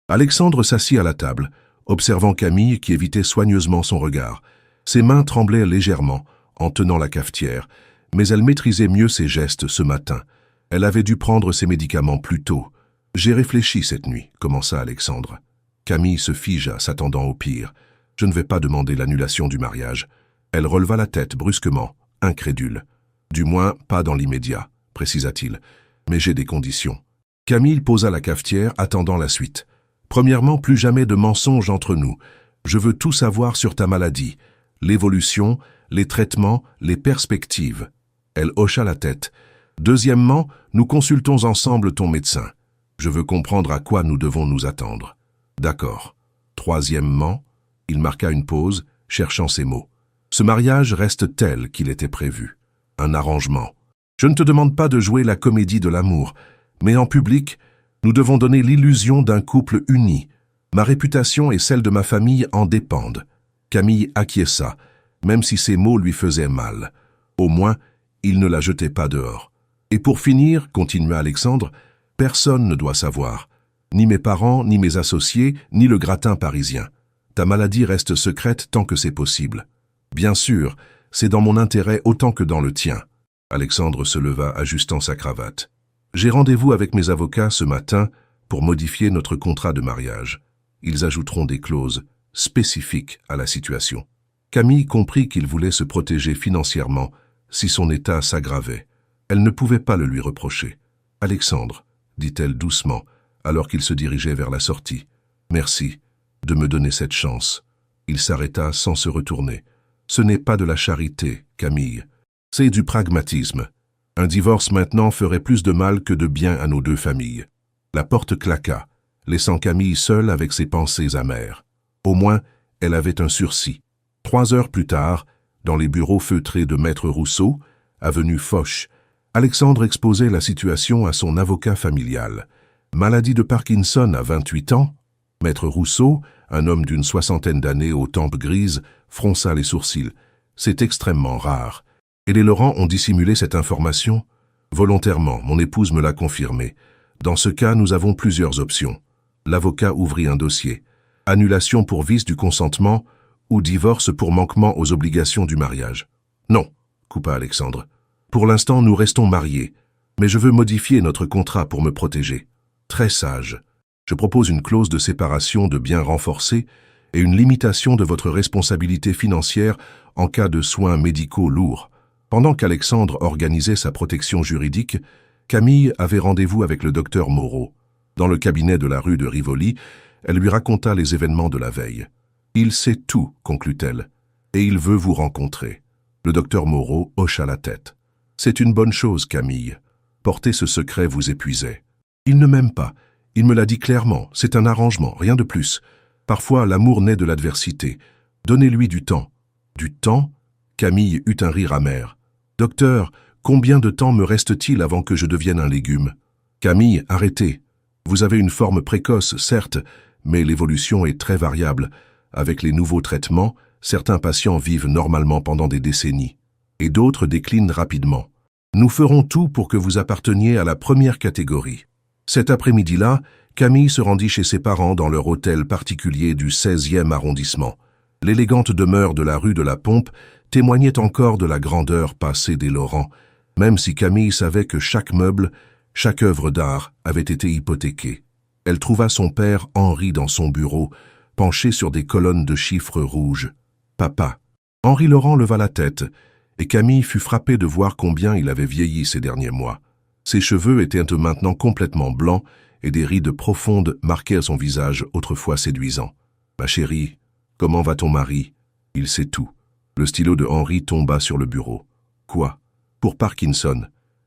Alexandre s'assit à la table, observant Camille qui évitait soigneusement son regard. Ses mains tremblaient légèrement en tenant la cafetière, mais elle maîtrisait mieux ses gestes ce matin. Elle avait dû prendre ses médicaments plus tôt. « J'ai réfléchi cette nuit », commença Alexandre. Camille se figea, s'attendant au pire. « Je ne vais pas demander l'annulation du mariage. » Elle releva la tête brusquement, incrédule. « Du moins, pas dans l'immédiat, » précisa-t-il. « Mais j'ai des conditions. » Camille posa la cafetière, attendant la suite. « Premièrement, plus jamais de mensonges entre nous. Je veux tout savoir sur ta maladie, l'évolution, les traitements, les perspectives. » Elle hocha la tête. « Deuxièmement, nous consultons ensemble ton médecin. Je veux comprendre à quoi nous devons nous attendre. » « D'accord. » Troisièmement, il marqua une pause, cherchant ses mots. « Ce mariage reste tel qu'il était prévu. Un arrangement. Je ne te demande pas de jouer la comédie de l'amour, mais en public, nous devons donner l'illusion d'un couple uni. Ma réputation et celle de ma famille en dépendent. » Camille acquiesça, même si ses mots lui faisaient mal. Au moins, il ne la jetait pas dehors. « Et pour finir, continua Alexandre, personne ne doit savoir. Ni mes parents, ni mes associés, ni le gratin parisien. Ta maladie reste secrète tant que c'est possible. Bien sûr, c'est dans mon intérêt autant que dans le tien. » Alexandre se leva, ajustant sa cravate. « J'ai rendez-vous avec mes avocats ce matin pour modifier notre contrat de mariage. Ils ajouteront des clauses spécifiques à la situation. » Camille comprit qu'il voulait se protéger financièrement si son état s'aggravait. Elle ne pouvait pas le lui reprocher. « Alexandre, » dit-elle doucement, alors qu'il se dirigeait vers la sortie. « Merci de me donner cette chance. » Il s'arrêta sans se retourner. « Ce n'est pas de la charité, Camille. C'est du pragmatisme. Un divorce maintenant ferait plus de mal que de bien à nos deux familles. » La porte claqua, laissant Camille seule avec ses pensées amères. Au moins, elle avait un sursis. 3 heures plus tard, dans les bureaux feutrés de Maître Rousseau, avenue Foch, Alexandre exposait la situation à son avocat familial. Maladie de Parkinson à 28 ans, Maître Rousseau, un homme d'une 60aine d'années aux tempes grises, fronça les sourcils. C'est extrêmement rare. Et les Laurent ont dissimulé cette information? Volontairement, mon épouse me l'a confirmé. Dans ce cas, nous avons plusieurs options. L'avocat ouvrit un dossier. Annulation pour vice du consentement ou divorce pour manquement aux obligations du mariage. Non, coupa Alexandre. Pour l'instant, nous restons mariés, mais je veux modifier notre contrat pour me protéger. Très sage. Je propose une clause de séparation de biens renforcée et une limitation de votre responsabilité financière en cas de soins médicaux lourds. Pendant qu'Alexandre organisait sa protection juridique, Camille avait rendez-vous avec le docteur Moreau. Dans le cabinet de la rue de Rivoli, elle lui raconta les événements de la veille. « Il sait tout, conclut-elle, et il veut vous rencontrer. » Le docteur Moreau hocha la tête. « C'est une bonne chose, Camille. Porter ce secret vous épuisait. Il ne m'aime pas. Il me l'a dit clairement. C'est un arrangement, rien de plus. Parfois, l'amour naît de l'adversité. Donnez-lui du temps. » « Du temps ?» Camille eut un rire amer. « Docteur, combien de temps me reste-t-il avant que je devienne un légume ?»« Camille, arrêtez. Vous avez une forme précoce, certes, mais l'évolution est très variable. Avec les nouveaux traitements, certains patients vivent normalement pendant des décennies, et d'autres déclinent rapidement. Nous ferons tout pour que vous apparteniez à la première catégorie. » Cet après-midi-là, Camille se rendit chez ses parents dans leur hôtel particulier du 16e arrondissement. L'élégante demeure de la rue de la Pompe témoignait encore de la grandeur passée des Laurent, même si Camille savait que chaque meuble, chaque œuvre d'art avait été hypothéquée. Elle trouva son père Henri dans son bureau, penché sur des colonnes de chiffres rouges. « Papa !» Henri Laurent leva la tête, et Camille fut frappée de voir combien il avait vieilli ces derniers mois. Ses cheveux étaient maintenant complètement blancs et des rides profondes marquaient son visage autrefois séduisant. « Ma chérie, comment va ton mari ? Il sait tout. » Le stylo de Henri tomba sur le bureau. « Quoi ? Pour Parkinson.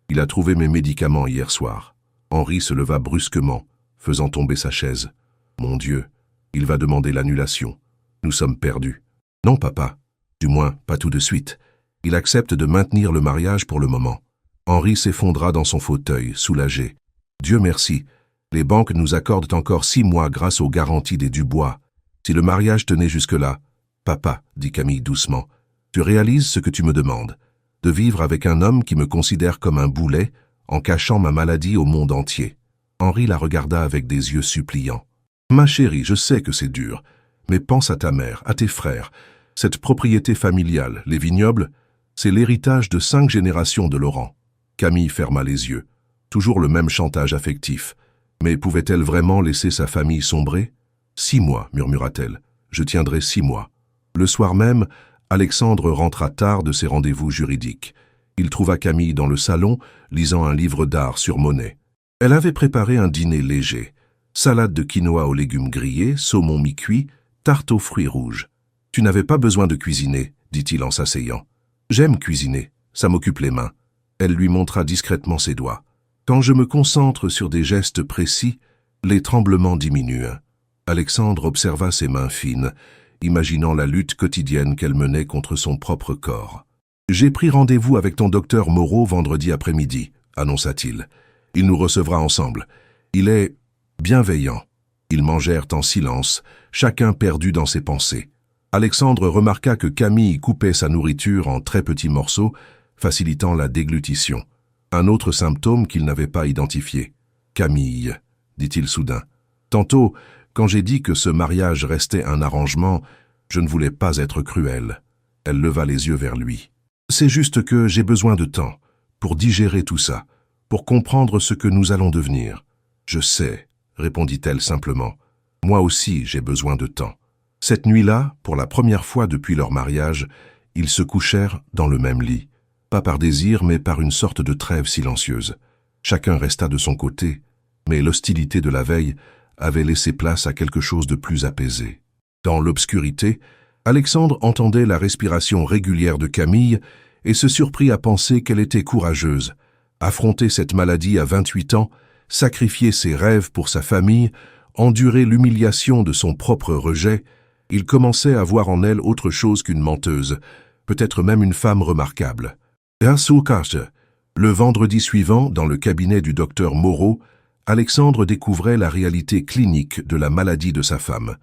Il a trouvé mes médicaments hier soir. » Henri se leva brusquement, faisant tomber sa chaise. « Mon Dieu, il va demander l'annulation. Nous sommes perdus. »« Non, papa. Du moins, pas tout de suite. Il accepte de maintenir le mariage pour le moment. » Henri s'effondra dans son fauteuil, soulagé. « Dieu merci. Les banques nous accordent encore 6 mois grâce aux garanties des Dubois. Si le mariage tenait jusque-là... »« Papa, » dit Camille doucement, « tu réalises ce que tu me demandes, de vivre avec un homme qui me considère comme un boulet en cachant ma maladie au monde entier. » Henri la regarda avec des yeux suppliants. « Ma chérie, je sais que c'est dur, mais pense à ta mère, à tes frères. Cette propriété familiale, les vignobles, c'est l'héritage de 5 générations de Laurent. » Camille ferma les yeux. Toujours le même chantage affectif. Mais pouvait-elle vraiment laisser sa famille sombrer? « 6 mois, murmura-t-elle. Je tiendrai 6 mois. » Le soir même, Alexandre rentra tard de ses rendez-vous juridiques. Il trouva Camille dans le salon, lisant un livre d'art sur Monet. Elle avait préparé un dîner léger. Salade de quinoa aux légumes grillés, saumon mi-cuit, tarte aux fruits rouges. « Tu n'avais pas besoin de cuisiner, » dit-il en s'asseyant. « J'aime cuisiner, ça m'occupe les mains. » Elle lui montra discrètement ses doigts. « Quand je me concentre sur des gestes précis, les tremblements diminuent. » Alexandre observa ses mains fines, imaginant la lutte quotidienne qu'elle menait contre son propre corps. « J'ai pris rendez-vous avec ton docteur Moreau vendredi après-midi, » annonça-t-il. « Il nous recevra ensemble. Il est bienveillant. » Ils mangèrent en silence, chacun perdu dans ses pensées. Alexandre remarqua que Camille coupait sa nourriture en très petits morceaux, facilitant la déglutition. Un autre symptôme qu'il n'avait pas identifié. « Camille, » dit-il soudain. « Tantôt, quand j'ai dit que ce mariage restait un arrangement, je ne voulais pas être cruel. » Elle leva les yeux vers lui. « C'est juste que j'ai besoin de temps, pour digérer tout ça, pour comprendre ce que nous allons devenir. »« Je sais, » répondit-elle simplement. « Moi aussi, j'ai besoin de temps. » Cette nuit-là, pour la première fois depuis leur mariage, ils se couchèrent dans le même lit. Pas par désir, mais par une sorte de trêve silencieuse. Chacun resta de son côté, mais l'hostilité de la veille avait laissé place à quelque chose de plus apaisé. Dans l'obscurité, Alexandre entendait la respiration régulière de Camille et se surprit à penser qu'elle était courageuse. Affronter cette maladie à 28 ans, sacrifier ses rêves pour sa famille, endurer l'humiliation de son propre rejet, il commençait à voir en elle autre chose qu'une menteuse, peut-être même une femme remarquable. Le vendredi suivant, dans le cabinet du docteur Moreau, Alexandre découvrait la réalité clinique de la maladie de sa femme.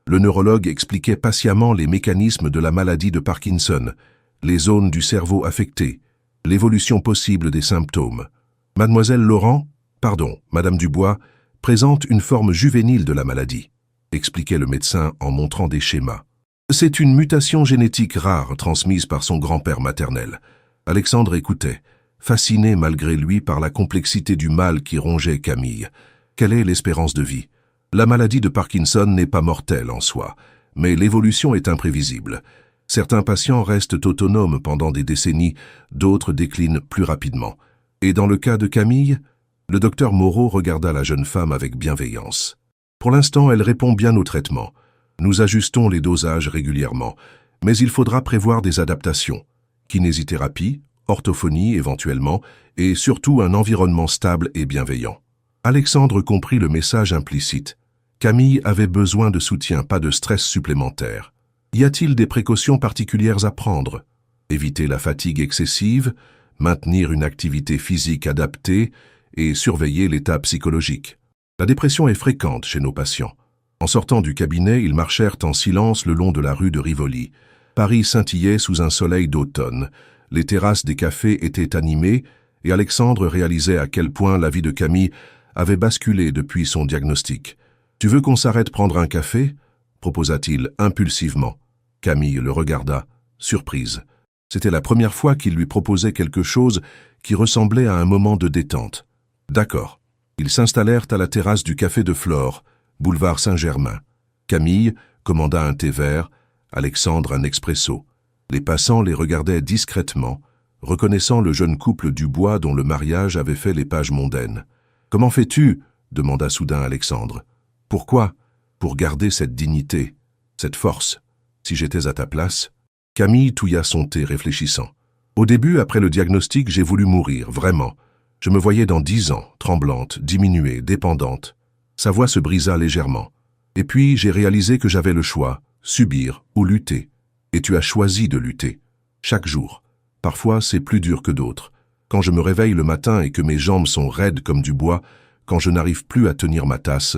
Le neurologue expliquait patiemment les mécanismes de la maladie de Parkinson, les zones du cerveau affectées, l'évolution possible des symptômes. Mademoiselle Madame Dubois, présente une forme juvénile de la maladie, expliquait le médecin en montrant des schémas. C'est une mutation génétique rare transmise par son grand-père maternel. Alexandre écoutait, fasciné malgré lui par la complexité du mal qui rongeait Camille. Quelle est l'espérance de vie? La maladie de Parkinson n'est pas mortelle en soi, mais l'évolution est imprévisible. Certains patients restent autonomes pendant des décennies, d'autres déclinent plus rapidement. Et dans le cas de Camille, le docteur Moreau regarda la jeune femme avec bienveillance. Pour l'instant, elle répond bien au traitement. Nous ajustons les dosages régulièrement, mais il faudra prévoir des adaptations. Kinésithérapie, orthophonie éventuellement, et surtout un environnement stable et bienveillant. Alexandre comprit le message implicite. Camille avait besoin de soutien, pas de stress supplémentaire. Y a-t-il des précautions particulières à prendre? Éviter la fatigue excessive, maintenir une activité physique adaptée et surveiller l'état psychologique. La dépression est fréquente chez nos patients. En sortant du cabinet, ils marchèrent en silence le long de la rue de Rivoli. Paris scintillait sous un soleil d'automne. Les terrasses des cafés étaient animées et Alexandre réalisait à quel point la vie de Camille avait basculé depuis son diagnostic. « Tu veux qu'on s'arrête prendre un café ?» proposa-t-il impulsivement. Camille le regarda, surprise. C'était la première fois qu'il lui proposait quelque chose qui ressemblait à un moment de détente. D'accord. Ils s'installèrent à la terrasse du Café de Flore, boulevard Saint-Germain. Camille commanda un thé vert, Alexandre un expresso. Les passants les regardaient discrètement, reconnaissant le jeune couple Dubois dont le mariage avait fait les pages mondaines. « Comment fais-tu » demanda soudain Alexandre. « Pourquoi ?»« Pour garder cette dignité, cette force. Si j'étais à ta place... » Camille touilla son thé, réfléchissant. « Au début, après le diagnostic, j'ai voulu mourir, vraiment. Je me voyais dans 10 ans, tremblante, diminuée, dépendante. » Sa voix se brisa légèrement. « Et puis, j'ai réalisé que j'avais le choix, subir ou lutter. Et tu as choisi de lutter. Chaque jour. Parfois, c'est plus dur que d'autres. Quand je me réveille le matin et que mes jambes sont raides comme du bois, quand je n'arrive plus à tenir ma tasse,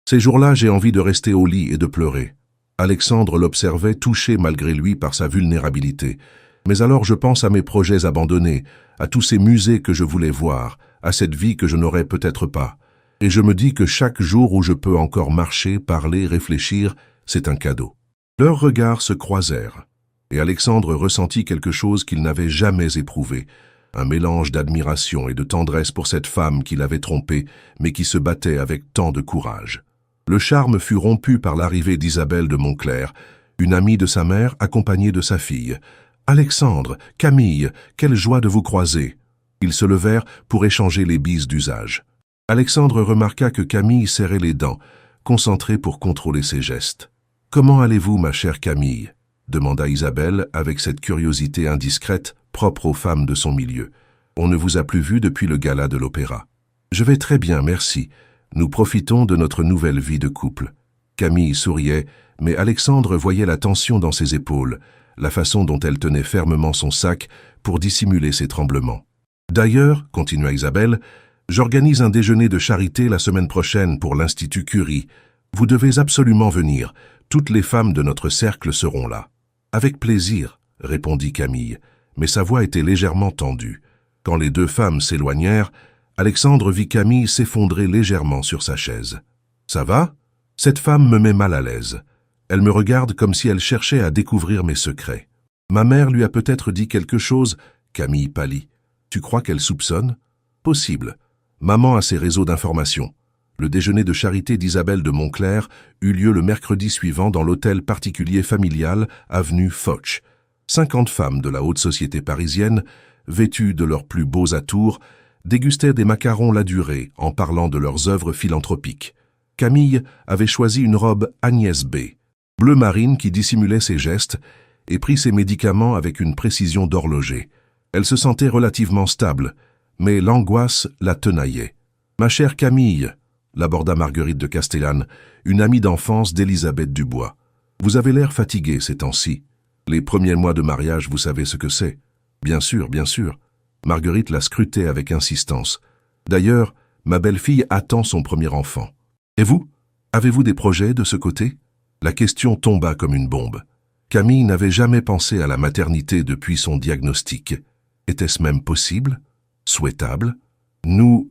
ces jours-là, j'ai envie de rester au lit et de pleurer. » Alexandre l'observait, touché malgré lui par sa vulnérabilité. « Mais alors je pense à mes projets abandonnés, à tous ces musées que je voulais voir, à cette vie que je n'aurais peut-être pas. Et je me dis que chaque jour où je peux encore marcher, parler, réfléchir, c'est un cadeau. Leurs regards se croisèrent, et Alexandre ressentit quelque chose qu'il n'avait jamais éprouvé, un mélange d'admiration et de tendresse pour cette femme qu'il avait trompée, mais qui se battait avec tant de courage. Le charme fut rompu par l'arrivée d'Isabelle de Montclair, une amie de sa mère accompagnée de sa fille. « Alexandre, Camille, quelle joie de vous croiser !» Ils se levèrent pour échanger les bises d'usage. Alexandre remarqua que Camille serrait les dents, concentrée pour contrôler ses gestes. « Comment allez-vous, ma chère Camille ?» demanda Isabelle avec cette curiosité indiscrète propre aux femmes de son milieu. « On ne vous a plus vu depuis le gala de l'opéra. »« Je vais très bien, merci. Nous profitons de notre nouvelle vie de couple. » Camille souriait, mais Alexandre voyait la tension dans ses épaules, la façon dont elle tenait fermement son sac pour dissimuler ses tremblements. « D'ailleurs, continua Isabelle, j'organise un déjeuner de charité la semaine prochaine pour l'Institut Curie. Vous devez absolument venir. Toutes les femmes de notre cercle seront là. »« Avec plaisir, » répondit Camille, mais sa voix était légèrement tendue. Quand les deux femmes s'éloignèrent, Alexandre vit Camille s'effondrer légèrement sur sa chaise. « Ça va ? Cette femme me met mal à l'aise. Elle me regarde comme si elle cherchait à découvrir mes secrets. Ma mère lui a peut-être dit quelque chose. » Camille pâlit. « Tu crois qu'elle soupçonne ? » Possible. Maman a ses réseaux d'information. Le déjeuner de charité d'Isabelle de Montclair eut lieu le mercredi suivant dans l'hôtel particulier familial, avenue Foch. 50 femmes de la haute société parisienne, vêtues de leurs plus beaux atours, dégustaient des macarons Ladurée en parlant de leurs œuvres philanthropiques. Camille avait choisi une robe Agnès B, bleu marine qui dissimulait ses gestes, et prit ses médicaments avec une précision d'horloger. Elle se sentait relativement stable, mais l'angoisse la tenaillait. « Ma chère Camille », l'aborda Marguerite de Castellane, une amie d'enfance d'Élisabeth Dubois. « Vous avez l'air fatiguée ces temps-ci. Les premiers mois de mariage, vous savez ce que c'est. »« Bien sûr, bien sûr. » Marguerite la scrutait avec insistance. « D'ailleurs, ma belle-fille attend son premier enfant. Et vous? Avez-vous des projets de ce côté ?» La question tomba comme une bombe. Camille n'avait jamais pensé à la maternité depuis son diagnostic. Était-ce même possible? Souhaitable? Nous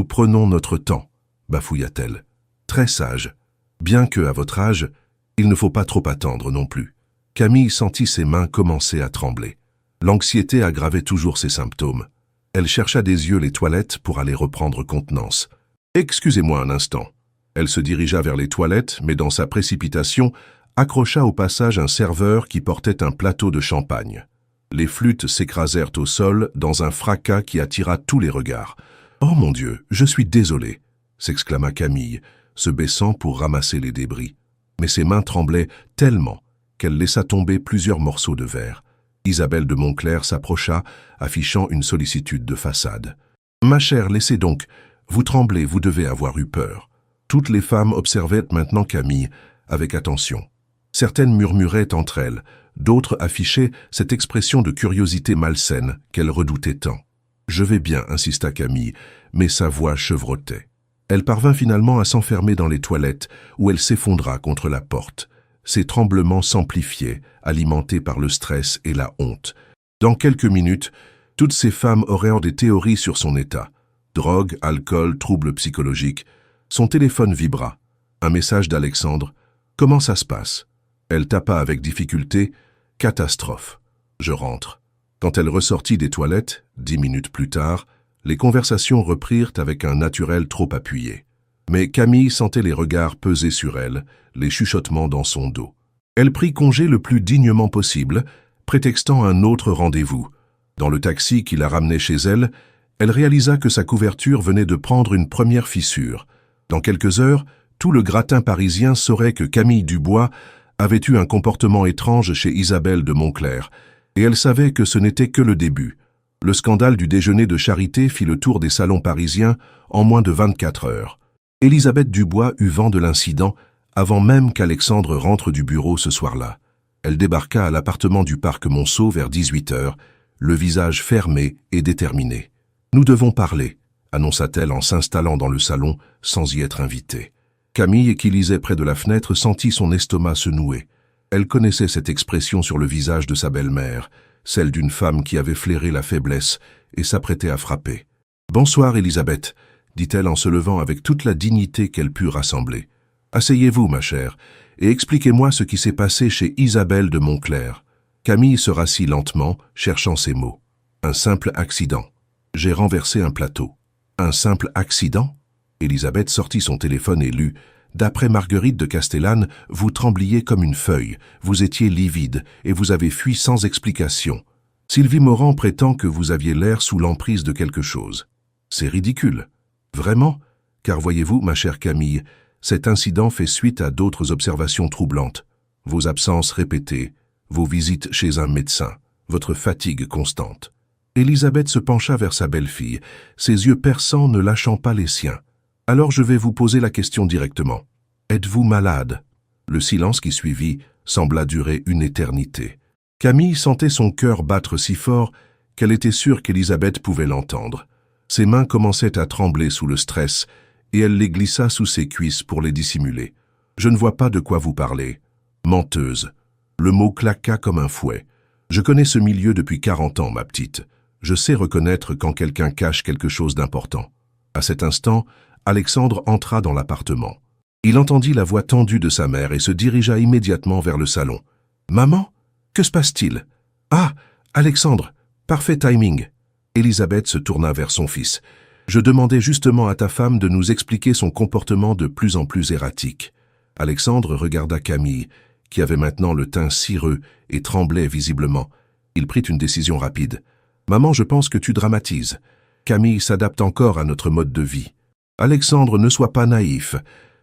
prenons notre temps, bafouilla-t-elle. Très sage. Bien que, à votre âge, il ne faut pas trop attendre non plus. Camille sentit ses mains commencer à trembler. L'anxiété aggravait toujours ses symptômes. Elle chercha des yeux les toilettes pour aller reprendre contenance. « Excusez-moi un instant. » Elle se dirigea vers les toilettes, mais dans sa précipitation, accrocha au passage un serveur qui portait un plateau de champagne. Les flûtes s'écrasèrent au sol dans un fracas qui attira tous les regards. « Oh mon Dieu, je suis désolée !» s'exclama Camille, se baissant pour ramasser les débris. Mais ses mains tremblaient tellement qu'elle laissa tomber plusieurs morceaux de verre. Isabelle de Montclair s'approcha, affichant une sollicitude de façade. « Ma chère, laissez donc. Vous tremblez, vous devez avoir eu peur. » Toutes les femmes observaient maintenant Camille, avec attention. Certaines murmuraient entre elles, d'autres affichaient cette expression de curiosité malsaine qu'elle redoutait tant. « Je vais bien », insista Camille, mais sa voix chevrotait. Elle parvint finalement à s'enfermer dans les toilettes, où elle s'effondra contre la porte. Ses tremblements s'amplifiaient, alimentés par le stress et la honte. Dans quelques minutes, toutes ces femmes auraient des théories sur son état. Drogue, alcool, troubles psychologiques. Son téléphone vibra. Un message d'Alexandre. « Comment ça se passe ?» Elle tapa avec difficulté. « Catastrophe. Je rentre. » Quand elle ressortit des toilettes, 10 minutes plus tard, les conversations reprirent avec un naturel trop appuyé. Mais Camille sentait les regards peser sur elle, les chuchotements dans son dos. Elle prit congé le plus dignement possible, prétextant un autre rendez-vous. Dans le taxi qui la ramenait chez elle, elle réalisa que sa couverture venait de prendre une première fissure. Dans quelques heures, tout le gratin parisien saurait que Camille Dubois avait eu un comportement étrange chez Isabelle de Montclair, et elle savait que ce n'était que le début. Le scandale du déjeuner de charité fit le tour des salons parisiens en moins de 24 heures. Élisabeth Dubois eut vent de l'incident avant même qu'Alexandre rentre du bureau ce soir-là. Elle débarqua à l'appartement du parc Monceau vers 18 heures, le visage fermé et déterminé. « Nous devons parler », annonça-t-elle en s'installant dans le salon sans y être invitée. Camille, qui lisait près de la fenêtre, sentit son estomac se nouer. Elle connaissait cette expression sur le visage de sa belle-mère, celle d'une femme qui avait flairé la faiblesse et s'apprêtait à frapper. « Bonsoir, Élisabeth », dit-elle en se levant avec toute la dignité qu'elle put rassembler. « Asseyez-vous, ma chère, et expliquez-moi ce qui s'est passé chez Isabelle de Montclair. » Camille se rassit lentement, cherchant ses mots. « Un simple accident. J'ai renversé un plateau. »« Un simple accident ?» Élisabeth sortit son téléphone et lut. « D'après Marguerite de Castellane, vous trembliez comme une feuille, vous étiez livide et vous avez fui sans explication. Sylvie Morand prétend que vous aviez l'air sous l'emprise de quelque chose. C'est ridicule. Vraiment? Car voyez-vous, ma chère Camille, cet incident fait suite à d'autres observations troublantes. Vos absences répétées, vos visites chez un médecin, votre fatigue constante. » Élisabeth se pencha vers sa belle-fille, ses yeux perçants ne lâchant pas les siens. « Alors je vais vous poser la question directement. Êtes-vous malade ?» Le silence qui suivit sembla durer une éternité. Camille sentait son cœur battre si fort qu'elle était sûre qu'Élisabeth pouvait l'entendre. Ses mains commençaient à trembler sous le stress et elle les glissa sous ses cuisses pour les dissimuler. « Je ne vois pas de quoi vous parlez. » Menteuse. Le mot claqua comme un fouet. « Je connais ce milieu depuis 40 ans, ma petite. Je sais reconnaître quand quelqu'un cache quelque chose d'important. » À cet instant, Alexandre entra dans l'appartement. Il entendit la voix tendue de sa mère et se dirigea immédiatement vers le salon. « Maman, que se passe-t-il ?»« Ah, Alexandre, parfait timing. » Élisabeth se tourna vers son fils. « Je demandais justement à ta femme de nous expliquer son comportement de plus en plus erratique. » Alexandre regarda Camille, qui avait maintenant le teint cireux et tremblait visiblement. Il prit une décision rapide. « Maman, je pense que tu dramatises. Camille s'adapte encore à notre mode de vie. Alexandre, ne sois pas naïf.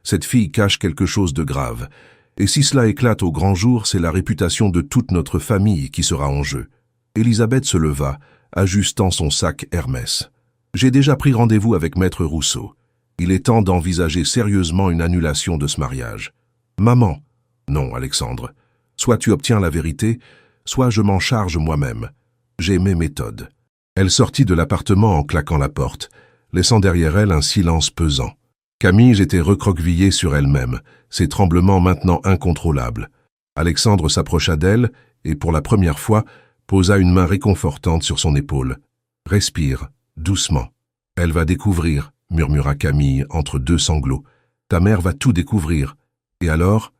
Cette fille cache quelque chose de grave. Et si cela éclate au grand jour, c'est la réputation de toute notre famille qui sera en jeu. » Élisabeth se leva, ajustant son sac Hermès. « J'ai déjà pris rendez-vous avec Maître Rousseau. Il est temps d'envisager sérieusement une annulation de ce mariage. »« Maman !»« Non, Alexandre. Soit tu obtiens la vérité, soit je m'en charge moi-même. J'ai mes méthodes. » Elle sortit de l'appartement en claquant la porte, laissant derrière elle un silence pesant. Camille était recroquevillée sur elle-même, ses tremblements maintenant incontrôlables. Alexandre s'approcha d'elle et, pour la première fois, posa une main réconfortante sur son épaule. « Respire, doucement. Elle va découvrir, » murmura Camille entre deux sanglots. « Ta mère va tout découvrir. Et alors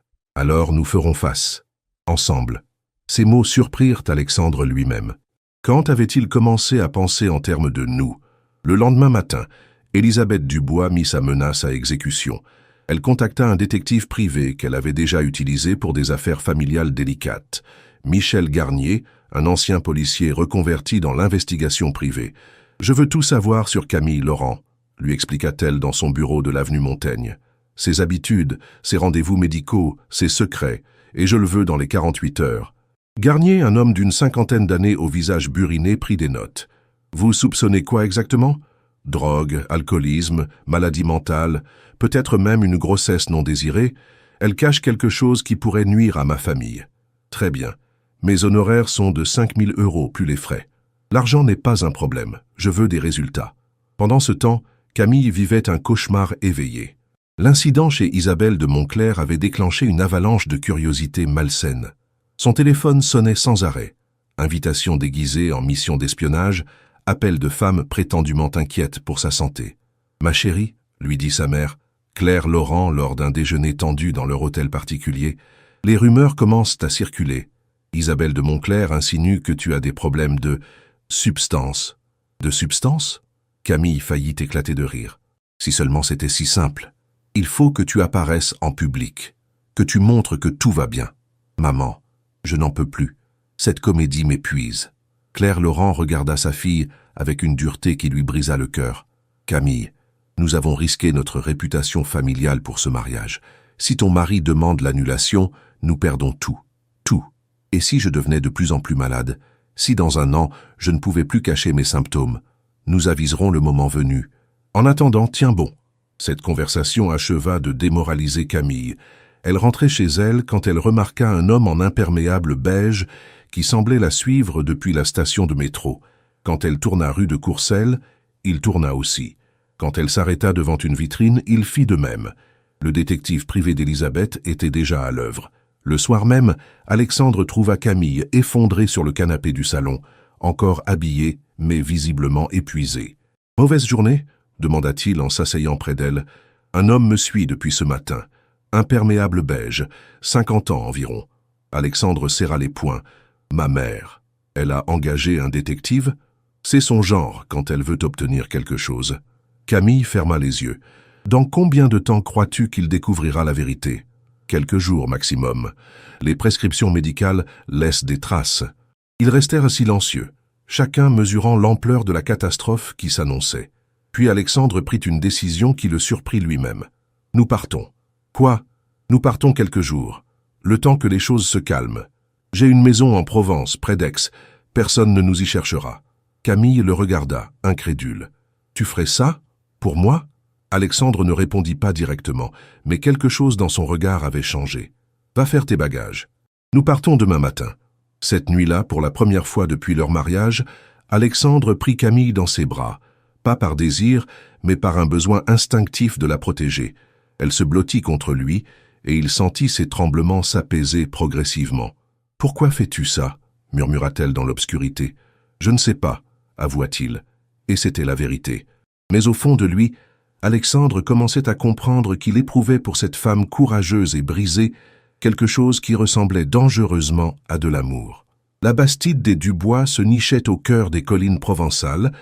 nous ferons face. Ensemble. » Ces mots surprirent Alexandre lui-même. Quand avait-il commencé à penser en termes de « nous » ? Le lendemain matin, Élisabeth Dubois mit sa menace à exécution. Elle contacta un détective privé qu'elle avait déjà utilisé pour des affaires familiales délicates. Michel Garnier, un ancien policier reconverti dans l'investigation privée. « Je veux tout savoir sur Camille Laurent », lui expliqua-t-elle dans son bureau de l'avenue Montaigne. « Ses habitudes, ses rendez-vous médicaux, ses secrets, et je le veux dans les 48 heures. » Garnier, un homme d'une 50aine d'années au visage buriné, prit des notes. « Vous soupçonnez quoi exactement ? Drogue, alcoolisme, maladie mentale, peut-être même une grossesse non désirée. Elle cache quelque chose qui pourrait nuire à ma famille. Très bien. Mes honoraires sont de 5 000 € plus les frais. L'argent n'est pas un problème. Je veux des résultats. » Pendant ce temps, Camille vivait un cauchemar éveillé. L'incident chez Isabelle de Montclair avait déclenché une avalanche de curiosité malsaine. Son téléphone sonnait sans arrêt. Invitations déguisées en mission d'espionnage, appels de femmes prétendument inquiètes pour sa santé. « Ma chérie, » lui dit sa mère, Claire Laurent, lors d'un déjeuner tendu dans leur hôtel particulier, « les rumeurs commencent à circuler. Isabelle de Montclair insinue que tu as des problèmes de substance. » « De substance ?» Camille faillit éclater de rire. « Si seulement c'était si simple. Il faut que tu apparaisses en public, que tu montres que tout va bien. Maman, je n'en peux plus. Cette comédie m'épuise. » Claire Laurent regarda sa fille avec une dureté qui lui brisa le cœur. « Camille, nous avons risqué notre réputation familiale pour ce mariage. Si ton mari demande l'annulation, nous perdons tout. Tout. Et si je devenais de plus en plus malade, si dans un an, je ne pouvais plus cacher mes symptômes, nous aviserons le moment venu. En attendant, tiens bon. » Cette conversation acheva de démoraliser Camille. Elle rentrait chez elle quand elle remarqua un homme en imperméable beige qui semblait la suivre depuis la station de métro. Quand elle tourna rue de Courcelles, il tourna aussi. Quand elle s'arrêta devant une vitrine, il fit de même. Le détective privé d'Élisabeth était déjà à l'œuvre. Le soir même, Alexandre trouva Camille effondrée sur le canapé du salon, encore habillée, mais visiblement épuisée. « Mauvaise journée ? demanda-t-il en s'asseyant près d'elle. Un homme me suit depuis ce matin. Imperméable beige, 50 ans environ. Alexandre serra les poings. Ma mère. Elle a engagé un détective? C'est son genre quand elle veut obtenir quelque chose. Camille ferma les yeux. Dans combien de temps crois-tu qu'il découvrira la vérité? Quelques jours maximum. Les prescriptions médicales laissent des traces. Ils restèrent silencieux, chacun mesurant l'ampleur de la catastrophe qui s'annonçait. Puis Alexandre prit une décision qui le surprit lui-même. Nous partons. Quoi? Nous partons quelques jours. Le temps que les choses se calment. J'ai une maison en Provence, près d'Aix. Personne ne nous y cherchera. Camille le regarda, incrédule. Tu ferais ça? Pour moi? Alexandre ne répondit pas directement, mais quelque chose dans son regard avait changé. Va faire tes bagages. Nous partons demain matin. Cette nuit-là, pour la première fois depuis leur mariage, Alexandre prit Camille dans ses bras, pas par désir, mais par un besoin instinctif de la protéger. Elle se blottit contre lui, et il sentit ses tremblements s'apaiser progressivement. « Pourquoi fais-tu ça » murmura-t-elle dans l'obscurité. « Je ne sais pas » avoua-t-il. Et c'était la vérité. Mais au fond de lui, Alexandre commençait à comprendre qu'il éprouvait pour cette femme courageuse et brisée quelque chose qui ressemblait dangereusement à de l'amour. La bastide des Dubois se nichait au cœur des collines provençales,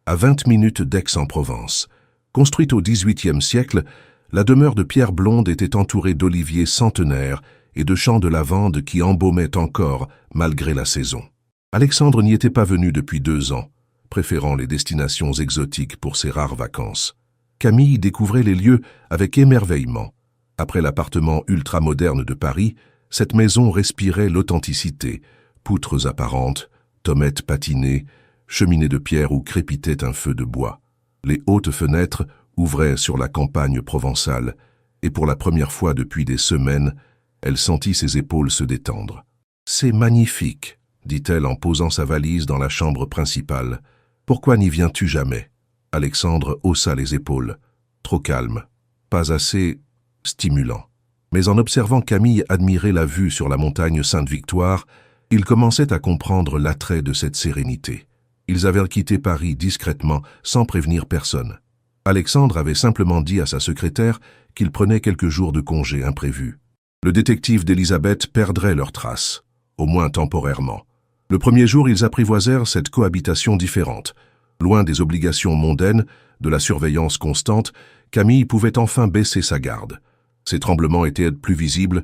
à 20 minutes d'Aix-en-Provence. Construite au XVIIIe siècle, la demeure de Pierre Blonde était entourée d'oliviers centenaires et de champs de lavande qui embaumaient encore malgré la saison. Alexandre n'y était pas venu depuis 2 ans, préférant les destinations exotiques pour ses rares vacances. Camille découvrait les lieux avec émerveillement. Après l'appartement ultramoderne de Paris, cette maison respirait l'authenticité. Poutres apparentes, tomettes patinées, cheminée de pierre où crépitait un feu de bois. Les hautes fenêtres ouvraient sur la campagne provençale, et pour la première fois depuis des semaines, elle sentit ses épaules se détendre. « C'est magnifique », dit-elle en posant sa valise dans la chambre principale. « Pourquoi n'y viens-tu jamais ?» Alexandre haussa les épaules. Trop calme, pas assez stimulant. Mais en observant Camille admirer la vue sur la montagne Sainte-Victoire, il commençait à comprendre l'attrait de cette sérénité. Ils avaient quitté Paris discrètement, sans prévenir personne. Alexandre avait simplement dit à sa secrétaire qu'il prenait quelques jours de congé imprévus. Le détective d'Elisabeth perdrait leurs traces, au moins temporairement. Le premier jour, ils apprivoisèrent cette cohabitation différente. Loin des obligations mondaines, de la surveillance constante, Camille pouvait enfin baisser sa garde. Ses tremblements étaient plus visibles,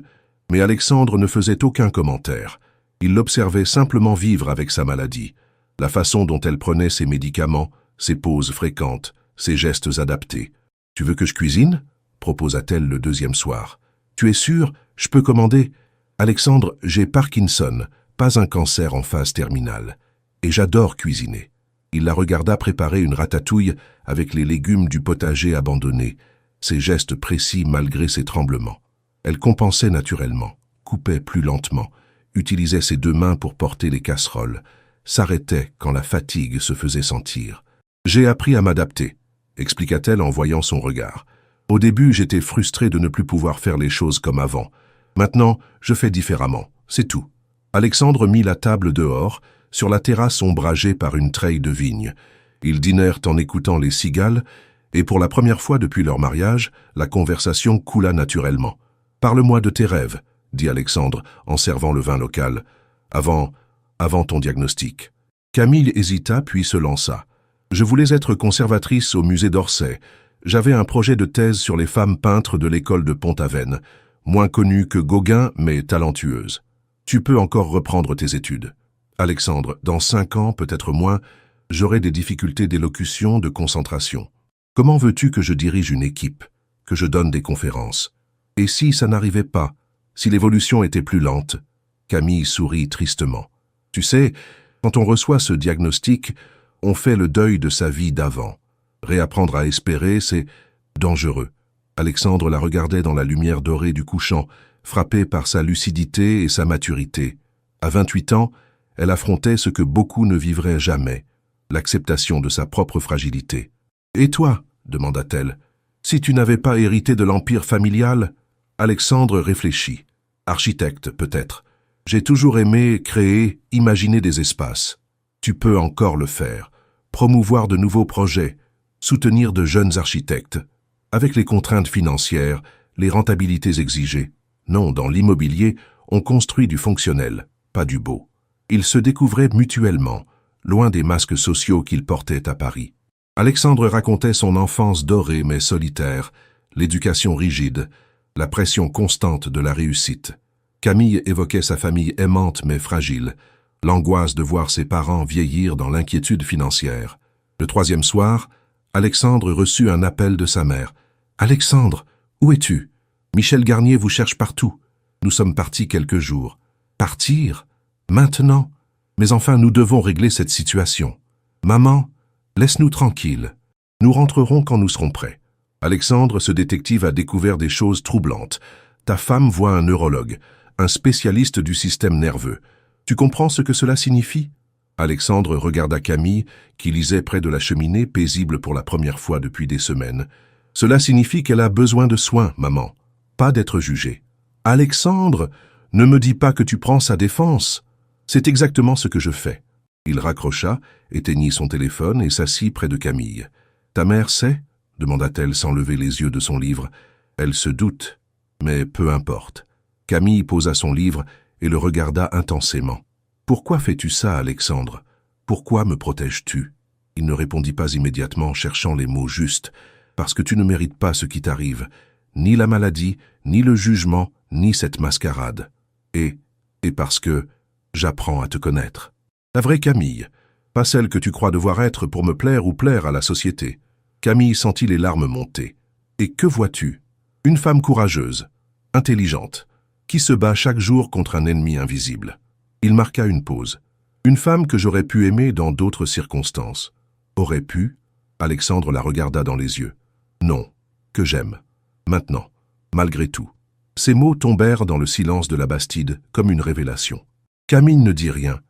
mais Alexandre ne faisait aucun commentaire. Il l'observait simplement vivre avec sa maladie, la façon dont elle prenait ses médicaments, ses pauses fréquentes, ses gestes adaptés. « Tu veux que je cuisine ?» proposa-t-elle le deuxième soir. « Tu es sûr? Je peux commander ?»« Alexandre, j'ai Parkinson, pas un cancer en phase terminale. Et j'adore cuisiner. » Il la regarda préparer une ratatouille avec les légumes du potager abandonné, ses gestes précis malgré ses tremblements. Elle compensait naturellement, coupait plus lentement, utilisait ses 2 mains pour porter les casseroles, s'arrêtait quand la fatigue se faisait sentir. « J'ai appris à m'adapter », expliqua-t-elle en voyant son regard. « Au début, j'étais frustré de ne plus pouvoir faire les choses comme avant. Maintenant, je fais différemment, c'est tout. » Alexandre mit la table dehors, sur la terrasse ombragée par une treille de vigne. Ils dînèrent en écoutant les cigales, et pour la première fois depuis leur mariage, la conversation coula naturellement. « Parle-moi de tes rêves », dit Alexandre en servant le vin local. « Avant ton diagnostic. » Camille hésita puis se lança. « Je voulais être conservatrice au musée d'Orsay. J'avais un projet de thèse sur les femmes peintres de l'école de Pont-Aven, moins connue que Gauguin, mais talentueuse. Tu peux encore reprendre tes études. » Alexandre, dans 5 ans, peut-être moins, j'aurai des difficultés d'élocution, de concentration. Comment veux-tu que je dirige une équipe, que je donne des conférences? Et si ça n'arrivait pas, si l'évolution était plus lente? Camille sourit tristement. Tu sais, quand on reçoit ce diagnostic, on fait le deuil de sa vie d'avant. Réapprendre à espérer, c'est dangereux. Alexandre la regardait dans la lumière dorée du couchant, frappé par sa lucidité et sa maturité. À 28 ans, elle affrontait ce que beaucoup ne vivraient jamais, l'acceptation de sa propre fragilité. « Et toi ?» demanda-t-elle. « Si tu n'avais pas hérité de l'empire familial ?» Alexandre réfléchit. « Architecte, peut-être. J'ai toujours aimé créer, imaginer des espaces. Tu peux encore le faire. Promouvoir de nouveaux projets. soutenir de jeunes architectes. Avec les contraintes financières, les rentabilités exigées. Non, dans l'immobilier, on construit du fonctionnel, pas du beau. Ils se découvraient mutuellement, loin des masques sociaux qu'ils portaient à Paris. Alexandre racontait son enfance dorée mais solitaire, l'éducation rigide, la pression constante de la réussite. Camille évoquait sa famille aimante mais fragile, l'angoisse de voir ses parents vieillir dans l'inquiétude financière. Le troisième soir, Alexandre reçut un appel de sa mère. « Alexandre, où es-tu? Michel Garnier vous cherche partout. Nous sommes partis quelques jours. »« Partir? Maintenant? Mais enfin, nous devons régler cette situation. Maman, laisse-nous tranquilles. Nous rentrerons quand nous serons prêts. » Alexandre, ce détective, a découvert des choses troublantes. Ta femme voit un neurologue, un spécialiste du système nerveux. Tu comprends ce que cela signifie? Alexandre regarda Camille, qui lisait près de la cheminée, paisible pour la première fois depuis des semaines. Cela signifie qu'elle a besoin de soins, maman, pas d'être jugée. Alexandre, ne me dis pas que tu prends sa défense. C'est exactement ce que je fais. Il raccrocha, éteignit son téléphone et s'assit près de Camille. Ta mère sait? Demanda-t-elle sans lever les yeux de son livre. Elle se doute, mais peu importe. Camille posa son livre et le regarda intensément. Pourquoi fais-tu ça, Alexandre? Pourquoi me protèges-tu? Il ne répondit pas immédiatement, cherchant les mots justes. Parce que tu ne mérites pas ce qui t'arrive, ni la maladie, ni le jugement, ni cette mascarade. Et parce que j'apprends à te connaître. La vraie Camille, pas celle que tu crois devoir être pour me plaire ou plaire à la société. Camille sentit les larmes monter. Et que vois-tu? Une femme courageuse, intelligente, qui se bat chaque jour contre un ennemi invisible. Il marqua une pause. Une femme que j'aurais pu aimer dans d'autres circonstances. Aurait pu? Alexandre la regarda dans les yeux. Non, que j'aime. Maintenant, malgré tout. Ces mots tombèrent dans le silence de la Bastide comme une révélation. Camille ne dit rien,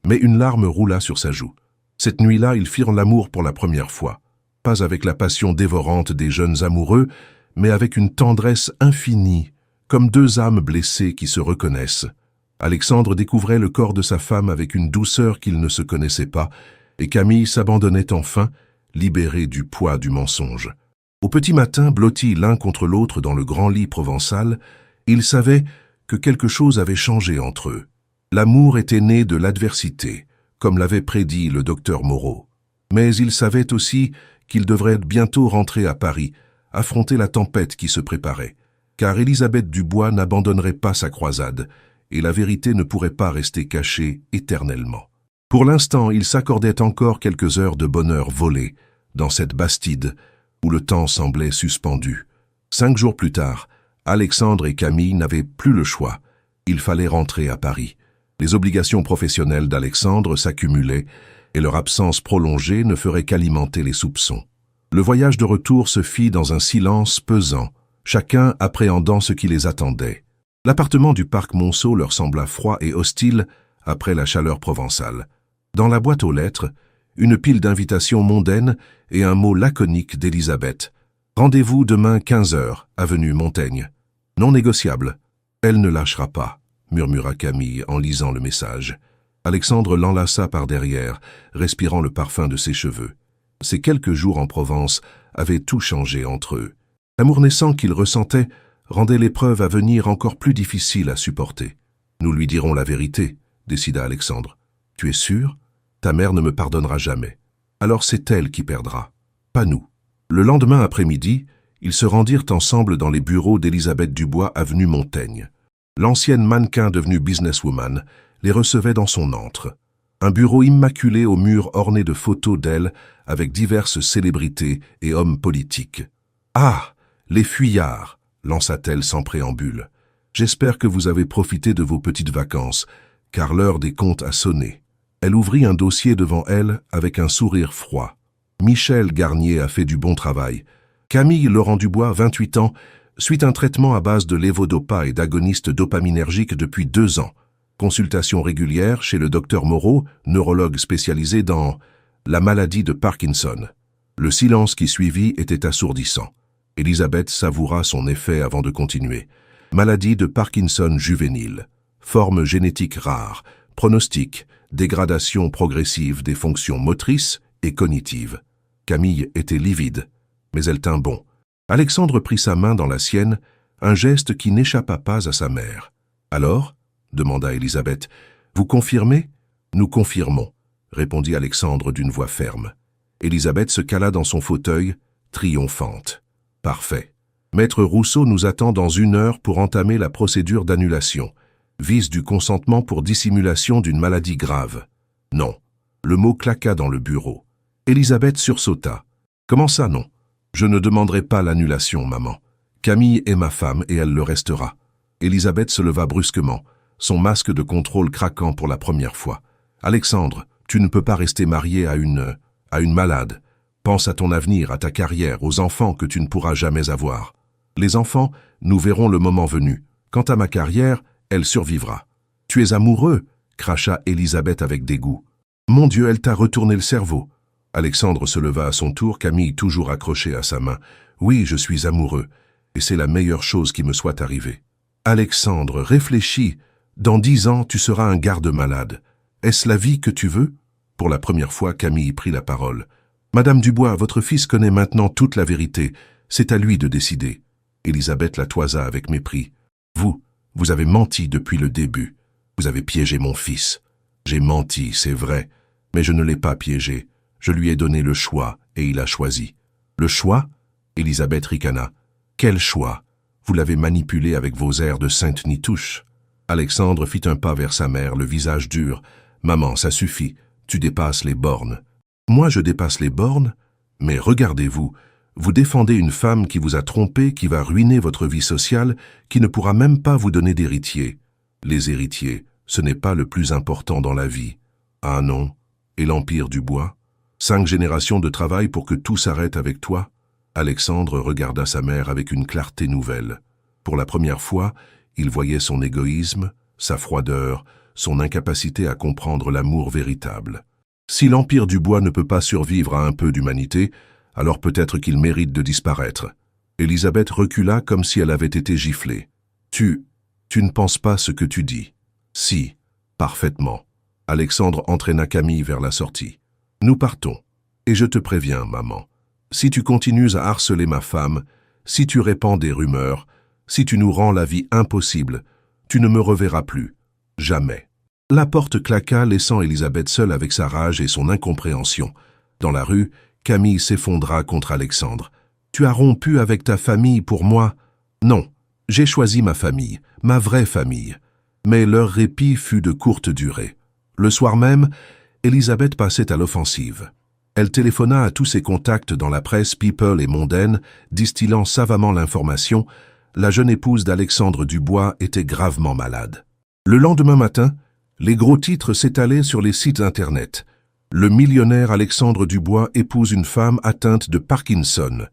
mais une larme roula sur sa joue. Cette nuit-là, ils firent l'amour pour la première fois. Pas avec la passion dévorante des jeunes amoureux, mais avec une tendresse infinie, comme deux âmes blessées qui se reconnaissent. Alexandre découvrait le corps de sa femme avec une douceur qu'il ne se connaissait pas, et Camille s'abandonnait enfin, libérée du poids du mensonge. Au petit matin, blottis l'un contre l'autre dans le grand lit provençal, ils savaient que quelque chose avait changé entre eux. L'amour était né de l'adversité, comme l'avait prédit le docteur Moreau. Mais ils savaient aussi qu'ils devraient bientôt rentrer à Paris, affronter la tempête qui se préparait, car Élisabeth Dubois n'abandonnerait pas sa croisade, et la vérité ne pourrait pas rester cachée éternellement. Pour l'instant, ils s'accordaient encore quelques heures de bonheur volées, dans cette Bastide, où le temps semblait suspendu. 5 jours plus tard, Alexandre et Camille n'avaient plus le choix. Il fallait rentrer à Paris. Les obligations professionnelles d'Alexandre s'accumulaient et leur absence prolongée ne ferait qu'alimenter les soupçons. Le voyage de retour se fit dans un silence pesant, chacun appréhendant ce qui les attendait. L'appartement du parc Monceau leur sembla froid et hostile après la chaleur provençale. Dans la boîte aux lettres, une pile d'invitations mondaines et un mot laconique d'Élisabeth. « Rendez-vous demain 15h, avenue Montaigne. Non négociable. Elle ne lâchera pas », murmura Camille en lisant le message. Alexandre l'enlaça par derrière, respirant le parfum de ses cheveux. Ces quelques jours en Provence avaient tout changé entre eux. L'amour naissant qu'il ressentait rendait l'épreuve à venir encore plus difficile à supporter. « Nous lui dirons la vérité », décida Alexandre. « Tu es sûr ? Ta mère ne me pardonnera jamais. Alors c'est elle qui perdra, pas nous. » Le lendemain après-midi, ils se rendirent ensemble dans les bureaux d'Élisabeth Dubois, avenue Montaigne. L'ancienne mannequin devenue businesswoman les recevait dans son antre. Un bureau immaculé aux murs ornés de photos d'elle avec diverses célébrités et hommes politiques. « Ah, les fuyards !» lança-t-elle sans préambule. « J'espère que vous avez profité de vos petites vacances, car l'heure des comptes a sonné. » Elle ouvrit un dossier devant elle avec un sourire froid. Michel Garnier a fait du bon travail. Camille Laurent Dubois, 28 ans, suit un traitement à base de lévodopa et d'agonistes dopaminergiques depuis 2 ans. Consultation régulière chez le docteur Moreau, neurologue spécialisé dans la maladie de Parkinson. Le silence qui suivit était assourdissant. Élisabeth savoura son effet avant de continuer. Maladie de Parkinson juvénile. Forme génétique rare. Pronostic. Dégradation progressive des fonctions motrices et cognitives. Camille était livide, mais elle tint bon. Alexandre prit sa main dans la sienne, un geste qui n'échappa pas à sa mère. « Alors » demanda Élisabeth. « Vous confirmez ?»« Nous confirmons » répondit Alexandre d'une voix ferme. Élisabeth se cala dans son fauteuil, triomphante. « Parfait. Maître Rousseau nous attend dans 1 heure pour entamer la procédure d'annulation. Vice du consentement pour dissimulation d'une maladie grave. » Non. Le mot claqua dans le bureau. Élisabeth sursauta. « Comment ça, non? Je ne demanderai pas l'annulation, maman. Camille est ma femme et elle le restera. » Élisabeth se leva brusquement, son masque de contrôle craquant pour la première fois. « Alexandre, tu ne peux pas rester marié à une malade. Pense à ton avenir, à ta carrière, aux enfants que tu ne pourras jamais avoir. Les enfants, nous verrons le moment venu. Quant à ma carrière, elle survivra. »« Tu es amoureux ?» cracha Élisabeth avec dégoût. « Mon Dieu, elle t'a retourné le cerveau. » Alexandre se leva à son tour, Camille toujours accrochée à sa main. « Oui, je suis amoureux, et c'est la meilleure chose qui me soit arrivée. »« Alexandre, réfléchis. Dans 10 ans, tu seras un garde-malade. Est-ce la vie que tu veux ?» Pour la première fois, Camille prit la parole. « Madame Dubois, votre fils connaît maintenant toute la vérité. C'est à lui de décider. » Élisabeth la toisa avec mépris. « Vous avez menti depuis le début. Vous avez piégé mon fils. J'ai menti, c'est vrai, mais je ne l'ai pas piégé. Je lui ai donné le choix et il a choisi. »« Le choix ?» Élisabeth ricana. « Quel choix? Vous l'avez manipulé avec vos airs de sainte Nitouche. » Alexandre fit un pas vers sa mère, le visage dur. « Maman, ça suffit. Tu dépasses les bornes. »« Moi, je dépasse les bornes? Mais regardez-vous. Vous défendez une femme qui vous a trompé, qui va ruiner votre vie sociale, qui ne pourra même pas vous donner d'héritier. Les héritiers, ce n'est pas le plus important dans la vie. Ah non? Et l'Empire du Bois? 5 générations de travail pour que tout s'arrête avec toi ?» Alexandre regarda sa mère avec une clarté nouvelle. Pour la première fois, il voyait son égoïsme, sa froideur, son incapacité à comprendre l'amour véritable. Si l'Empire du Bois ne peut pas survivre à un peu d'humanité, alors peut-être qu'il mérite de disparaître. Élisabeth recula comme si elle avait été giflée. « Tu ne penses pas ce que tu dis. »« Si, parfaitement. » Alexandre entraîna Camille vers la sortie. « Nous partons. Et je te préviens, maman. Si tu continues à harceler ma femme, si tu répands des rumeurs, si tu nous rends la vie impossible, tu ne me reverras plus. Jamais. » La porte claqua, laissant Élisabeth seule avec sa rage et son incompréhension. Dans la rue, Camille s'effondra contre Alexandre. « Tu as rompu avec ta famille pour moi ?»« Non, j'ai choisi ma famille, ma vraie famille. » Mais leur répit fut de courte durée. Le soir même, Élisabeth passait à l'offensive. Elle téléphona à tous ses contacts dans la presse People et mondaine, distillant savamment l'information. La jeune épouse d'Alexandre Dubois était gravement malade. Le lendemain matin, les gros titres s'étalaient sur les sites internet. Le millionnaire Alexandre Dubois épouse une femme atteinte de Parkinson.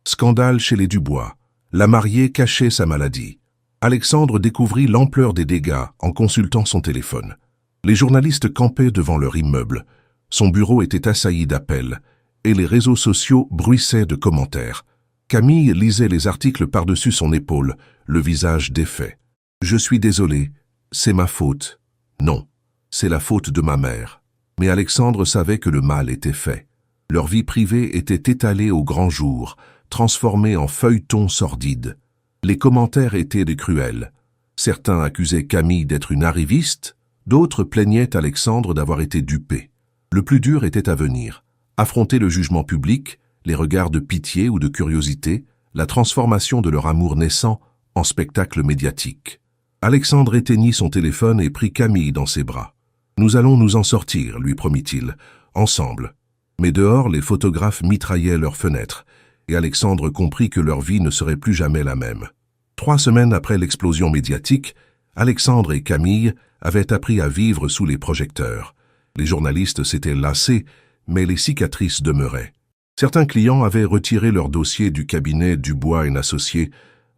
Scandale chez les Dubois. La mariée cachait sa maladie. Alexandre découvrit l'ampleur des dégâts en consultant son téléphone. Les journalistes campaient devant leur immeuble. Son bureau était assailli d'appels, et les réseaux sociaux bruissaient de commentaires. Camille lisait les articles par-dessus son épaule, le visage défait. « Je suis désolé, c'est ma faute. » « Non, c'est la faute de ma mère. » Mais Alexandre savait que le mal était fait. Leur vie privée était étalée au grand jour, transformée en feuilleton sordide. Les commentaires étaient des cruels. Certains accusaient Camille d'être une arriviste, d'autres plaignaient Alexandre d'avoir été dupé. Le plus dur était à venir, affronter le jugement public, les regards de pitié ou de curiosité, la transformation de leur amour naissant en spectacle médiatique. Alexandre éteignit son téléphone et prit Camille dans ses bras. « Nous allons nous en sortir, lui promit-il, ensemble. » Mais dehors, les photographes mitraillaient leurs fenêtres, et Alexandre comprit que leur vie ne serait plus jamais la même. 3 semaines après l'explosion médiatique, Alexandre et Camille avaient appris à vivre sous les projecteurs. Les journalistes s'étaient lassés, mais les cicatrices demeuraient. Certains clients avaient retiré leur dossier du cabinet Dubois & Associés,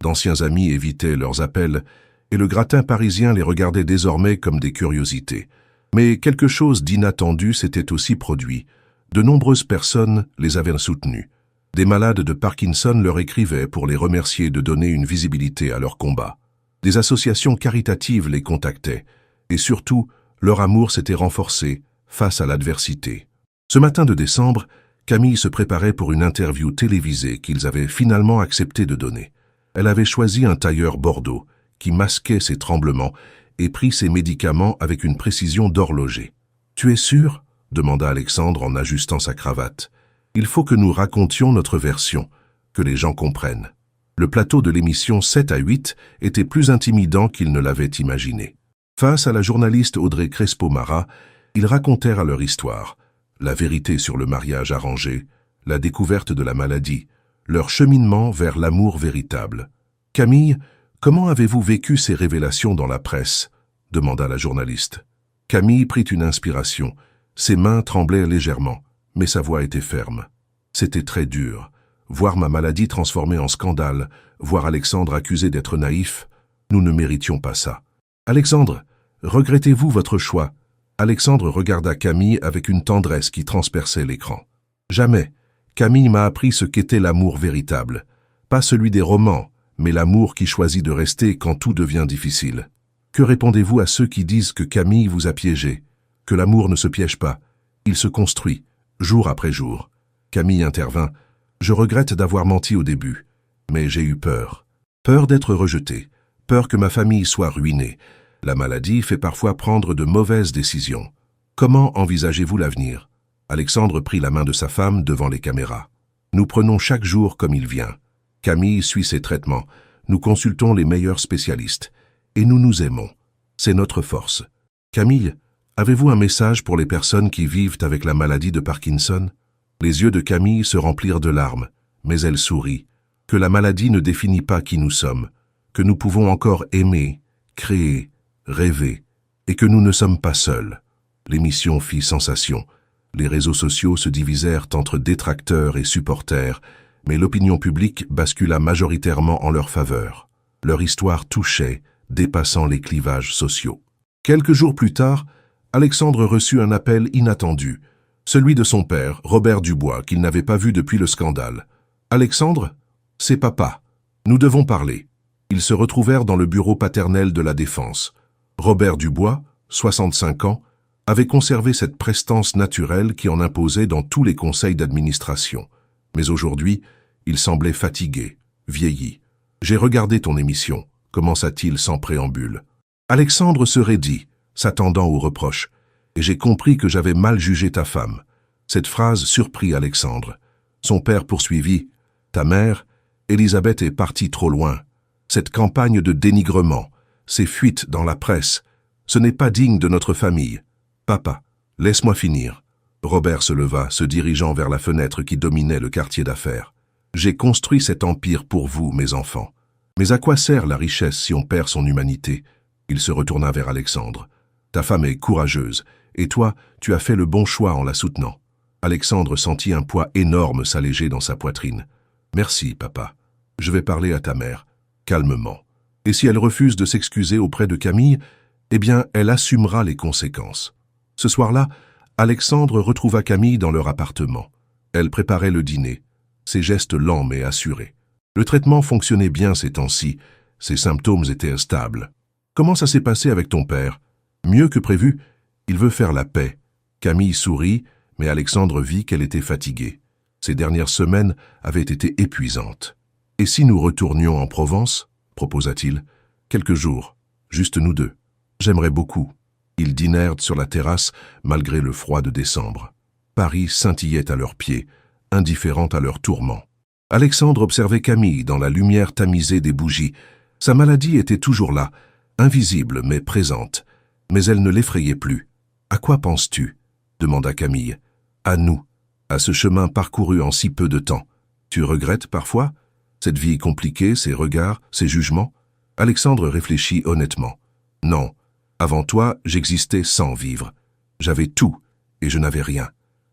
d'anciens amis évitaient leurs appels, et le gratin parisien les regardait désormais comme des curiosités. Mais quelque chose d'inattendu s'était aussi produit. De nombreuses personnes les avaient soutenus. Des malades de Parkinson leur écrivaient pour les remercier de donner une visibilité à leur combat. Des associations caritatives les contactaient. Et surtout, leur amour s'était renforcé face à l'adversité. Ce matin de décembre, Camille se préparait pour une interview télévisée qu'ils avaient finalement accepté de donner. Elle avait choisi un tailleur bordeaux qui masquait ses tremblements et pris ses médicaments avec une précision d'horloger. « Tu es sûr ?» demanda Alexandre en ajustant sa cravate. « Il faut que nous racontions notre version, que les gens comprennent. » Le plateau de l'émission 7 à 8 était plus intimidant qu'ils ne l'avaient imaginé. Face à la journaliste Audrey Crespo-Mara, ils racontèrent à leur histoire la vérité sur le mariage arrangé, la découverte de la maladie, leur cheminement vers l'amour véritable. « Camille, comment avez-vous vécu ces révélations dans la presse ?» demanda la journaliste. Camille prit une inspiration. Ses mains tremblaient légèrement, mais sa voix était ferme. C'était très dur. Voir ma maladie transformée en scandale, voir Alexandre accusé d'être naïf, nous ne méritions pas ça. « Alexandre, regrettez-vous votre choix ?» Alexandre regarda Camille avec une tendresse qui transperçait l'écran. « Jamais. Camille m'a appris ce qu'était l'amour véritable. Pas celui des romans, mais l'amour qui choisit de rester quand tout devient difficile. Que répondez-vous à ceux qui disent que Camille vous a piégé, que l'amour ne se piège pas, il se construit, jour après jour ?» Camille intervint. « Je regrette d'avoir menti au début, mais j'ai eu peur. Peur d'être rejeté, peur que ma famille soit ruinée. La maladie fait parfois prendre de mauvaises décisions. Comment envisagez-vous l'avenir ?» Alexandre prit la main de sa femme devant les caméras. « Nous prenons chaque jour comme il vient. Camille suit ses traitements. Nous consultons les meilleurs spécialistes. Et nous nous aimons. C'est notre force. Camille, avez-vous un message pour les personnes qui vivent avec la maladie de Parkinson ?» Les yeux de Camille se remplirent de larmes, mais elle sourit. Que la maladie ne définit pas qui nous sommes, que nous pouvons encore aimer, créer, rêver, et que nous ne sommes pas seuls. L'émission fit sensation. Les réseaux sociaux se divisèrent entre détracteurs et supporters, mais l'opinion publique bascula majoritairement en leur faveur. Leur histoire touchait, dépassant les clivages sociaux. Quelques jours plus tard, Alexandre reçut un appel inattendu, celui de son père, Robert Dubois, qu'il n'avait pas vu depuis le scandale. « Alexandre, c'est papa. Nous devons parler. » Ils se retrouvèrent dans le bureau paternel de la Défense. Robert Dubois, 65 ans, avait conservé cette prestance naturelle qui en imposait dans tous les conseils d'administration. Mais aujourd'hui, il semblait fatigué, vieilli. « J'ai regardé ton émission », commença-t-il sans préambule. Alexandre se raidit, s'attendant aux reproches. « Et j'ai compris que j'avais mal jugé ta femme. » Cette phrase surprit Alexandre. Son père poursuivit. « Ta mère, Elisabeth est partie trop loin. Cette campagne de dénigrement, ces fuites dans la presse, ce n'est pas digne de notre famille. Papa, laisse-moi finir. » Robert se leva, se dirigeant vers la fenêtre qui dominait le quartier d'affaires. « J'ai construit cet empire pour vous, mes enfants. Mais à quoi sert la richesse si on perd son humanité ?» Il se retourna vers Alexandre. « Ta femme est courageuse, et toi, tu as fait le bon choix en la soutenant. » Alexandre sentit un poids énorme s'alléger dans sa poitrine. « Merci, papa. Je vais parler à ta mère, calmement. Et si elle refuse de s'excuser auprès de Camille, eh bien, elle assumera les conséquences. » Ce soir-là, Alexandre retrouva Camille dans leur appartement. Elle préparait le dîner, ses gestes lents mais assurés. Le traitement fonctionnait bien ces temps-ci, ses symptômes étaient instables. « Comment ça s'est passé avec ton père ?»« Mieux que prévu, il veut faire la paix. » Camille sourit, mais Alexandre vit qu'elle était fatiguée. Ces dernières semaines avaient été épuisantes. « Et si nous retournions en Provence ?» proposa-t-il. « Quelques jours, juste nous deux. J'aimerais beaucoup. » Ils dînèrent sur la terrasse malgré le froid de décembre. Paris scintillait à leurs pieds, indifférent à leurs tourments. Alexandre observait Camille dans la lumière tamisée des bougies. Sa maladie était toujours là, invisible mais présente. Mais elle ne l'effrayait plus. « À quoi penses-tu » demanda Camille. « À nous, à ce chemin parcouru en si peu de temps. Tu regrettes parfois cette vie compliquée, ces regards, ces jugements ?» Alexandre réfléchit honnêtement. « Non. Avant toi, j'existais sans vivre. J'avais tout et je n'avais rien.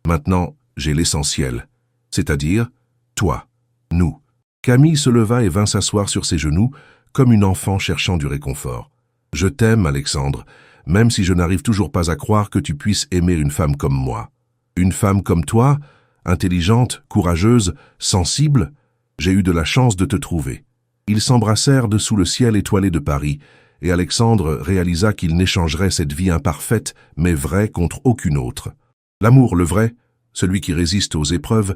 Maintenant, j'ai l'essentiel, c'est-à-dire toi, nous. » Camille se leva et vint s'asseoir sur ses genoux, comme une enfant cherchant du réconfort. « Je t'aime, Alexandre, même si je n'arrive toujours pas à croire que tu puisses aimer une femme comme moi. Une femme comme toi, intelligente, courageuse, sensible, j'ai eu de la chance de te trouver. » Ils s'embrassèrent dessous le ciel étoilé de Paris, et Alexandre réalisa qu'il n'échangerait cette vie imparfaite, mais vraie, contre aucune autre. L'amour, le vrai, celui qui résiste aux épreuves,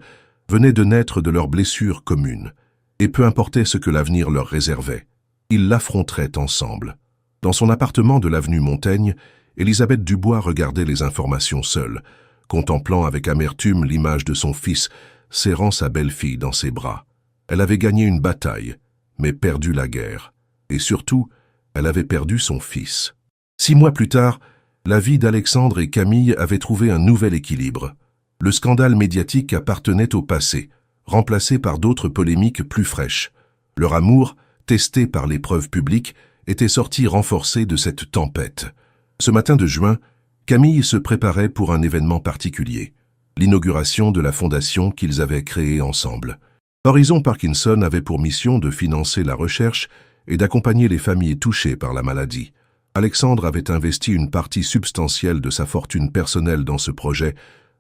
venait de naître de leurs blessures communes, et peu importait ce que l'avenir leur réservait, ils l'affronteraient ensemble. Dans son appartement de l'avenue Montaigne, Élisabeth Dubois regardait les informations seule, contemplant avec amertume l'image de son fils, serrant sa belle-fille dans ses bras. Elle avait gagné une bataille, mais perdu la guerre. Et surtout, elle avait perdu son fils. 6 mois plus tard, la vie d'Alexandre et Camille avait trouvé un nouvel équilibre. Le scandale médiatique appartenait au passé, remplacé par d'autres polémiques plus fraîches. Leur amour, testé par l'épreuve publique, était sorti renforcé de cette tempête. Ce matin de juin, Camille se préparait pour un événement particulier, l'inauguration de la fondation qu'ils avaient créée ensemble. Horizon Parkinson avait pour mission de financer la recherche et d'accompagner les familles touchées par la maladie. Alexandre avait investi une partie substantielle de sa fortune personnelle dans ce projet,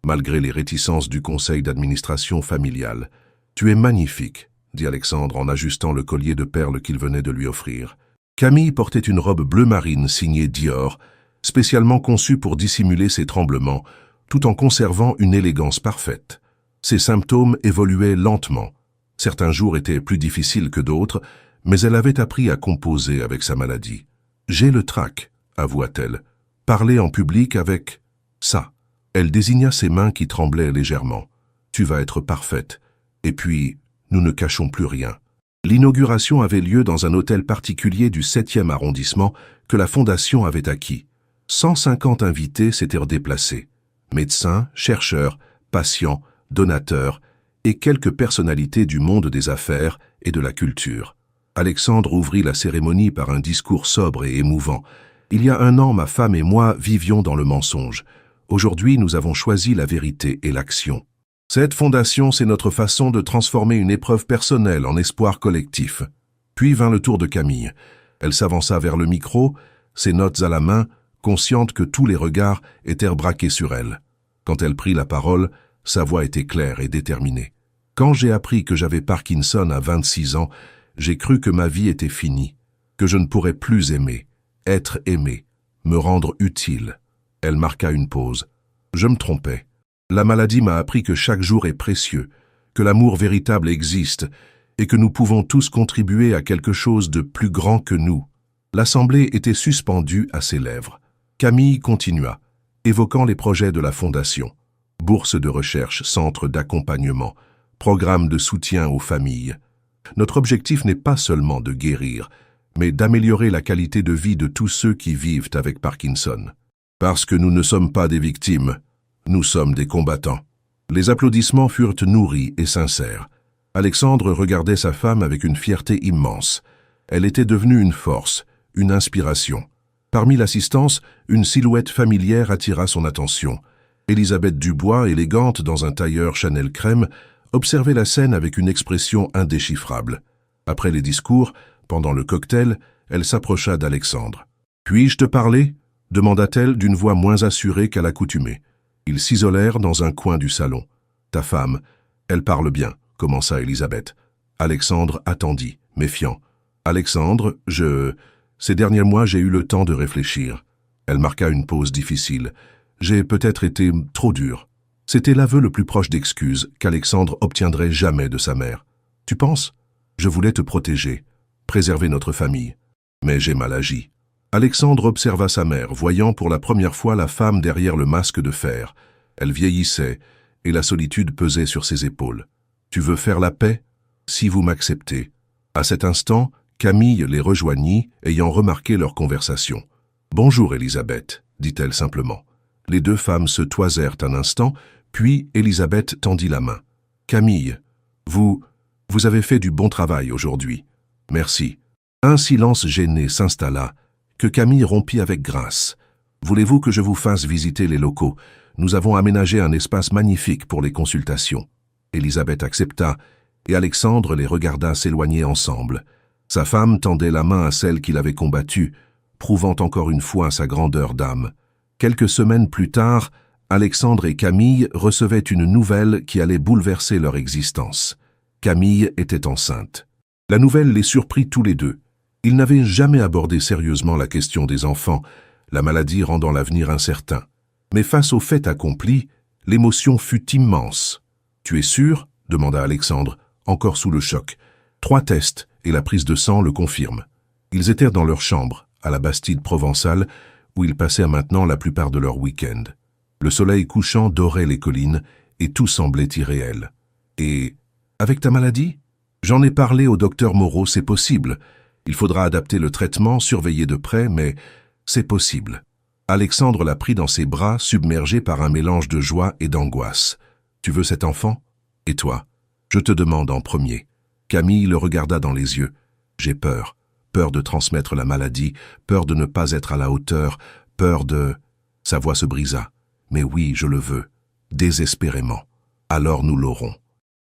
malgré les réticences du conseil d'administration familial. « Tu es magnifique », dit Alexandre en ajustant le collier de perles qu'il venait de lui offrir. Camille portait une robe bleu marine signée Dior, spécialement conçue pour dissimuler ses tremblements, tout en conservant une élégance parfaite. Ses symptômes évoluaient lentement. Certains jours étaient plus difficiles que d'autres, mais elle avait appris à composer avec sa maladie. « J'ai le trac », avoua-t-elle. « Parler en public avec ça. » Elle désigna ses mains qui tremblaient légèrement. « Tu vas être parfaite. Et puis, nous ne cachons plus rien. » L'inauguration avait lieu dans un hôtel particulier du 7e arrondissement que la Fondation avait acquis. 150 invités s'étaient déplacés. Médecins, chercheurs, patients, donateurs et quelques personnalités du monde des affaires et de la culture. Alexandre ouvrit la cérémonie par un discours sobre et émouvant. « Il y a 1 an, ma femme et moi vivions dans le mensonge. Aujourd'hui, nous avons choisi la vérité et l'action. Cette fondation, c'est notre façon de transformer une épreuve personnelle en espoir collectif. » Puis vint le tour de Camille. Elle s'avança vers le micro, ses notes à la main, consciente que tous les regards étaient braqués sur elle. Quand elle prit la parole, sa voix était claire et déterminée. « Quand j'ai appris que j'avais Parkinson à 26 ans, j'ai cru que ma vie était finie, que je ne pourrais plus aimer, être aimé, me rendre utile. » Elle marqua une pause. Je me trompais. La maladie m'a appris que chaque jour est précieux, que l'amour véritable existe et que nous pouvons tous contribuer à quelque chose de plus grand que nous. L'assemblée était suspendue à ses lèvres. Camille continua, évoquant les projets de la Fondation. Bourse de recherche, centre d'accompagnement, programme de soutien aux familles. Notre objectif n'est pas seulement de guérir, mais d'améliorer la qualité de vie de tous ceux qui vivent avec Parkinson. Parce que nous ne sommes pas des victimes, nous sommes des combattants. Les applaudissements furent nourris et sincères. Alexandre regardait sa femme avec une fierté immense. Elle était devenue une force, une inspiration. Parmi l'assistance, une silhouette familière attira son attention. Élisabeth Dubois, élégante dans un tailleur Chanel crème, observait la scène avec une expression indéchiffrable. Après les discours, pendant le cocktail, elle s'approcha d'Alexandre. « Puis-je te parler ?» demanda-t-elle d'une voix moins assurée qu'à l'accoutumée. Ils s'isolèrent dans un coin du salon. « Ta femme, elle parle bien », commença Élisabeth. Alexandre attendit, méfiant. « Alexandre, Ces derniers mois, j'ai eu le temps de réfléchir. » Elle marqua une pause difficile. « J'ai peut-être été trop dur. » C'était l'aveu le plus proche d'excuses qu'Alexandre obtiendrait jamais de sa mère. « Tu penses ? Je voulais te protéger, préserver notre famille. Mais j'ai mal agi. » Alexandre observa sa mère, voyant pour la première fois la femme derrière le masque de fer. Elle vieillissait, et la solitude pesait sur ses épaules. « Tu veux faire la paix ? Si vous m'acceptez. » À cet instant, Camille les rejoignit, ayant remarqué leur conversation. « Bonjour, Élisabeth, » dit-elle simplement. Les 2 femmes se toisèrent un instant, puis Élisabeth tendit la main. « Camille, vous avez fait du bon travail aujourd'hui. Merci. » Un silence gêné s'installa, que Camille rompit avec grâce. « Voulez-vous que je vous fasse visiter les locaux ? Nous avons aménagé un espace magnifique pour les consultations. » Élisabeth accepta, et Alexandre les regarda s'éloigner ensemble. Sa femme tendait la main à celle qu'il avait combattue, prouvant encore une fois sa grandeur d'âme. Quelques semaines plus tard, Alexandre et Camille recevaient une nouvelle qui allait bouleverser leur existence. Camille était enceinte. La nouvelle les surprit tous les deux. Ils n'avaient jamais abordé sérieusement la question des enfants, la maladie rendant l'avenir incertain. Mais face au fait accompli, L'émotion fut immense. « Tu es sûr ?» demanda Alexandre, encore sous le choc. 3 tests et la prise de sang le confirment. Ils étaient dans leur chambre, à la Bastide provençale, où ils passèrent maintenant la plupart de leur week-end. Le soleil couchant dorait les collines et tout semblait irréel. « Et avec ta maladie ? J'en ai parlé au docteur Moreau, c'est possible. Il faudra adapter le traitement, surveiller de près, mais c'est possible. » Alexandre la prit dans ses bras, submergé par un mélange de joie et d'angoisse. « Tu veux cet enfant ? Et toi ? Je te demande en premier. » Camille le regarda dans les yeux. « J'ai peur. Peur de transmettre la maladie, peur de ne pas être à la hauteur, peur de... » Sa voix se brisa. « Mais oui, je le veux. Désespérément. Alors nous l'aurons.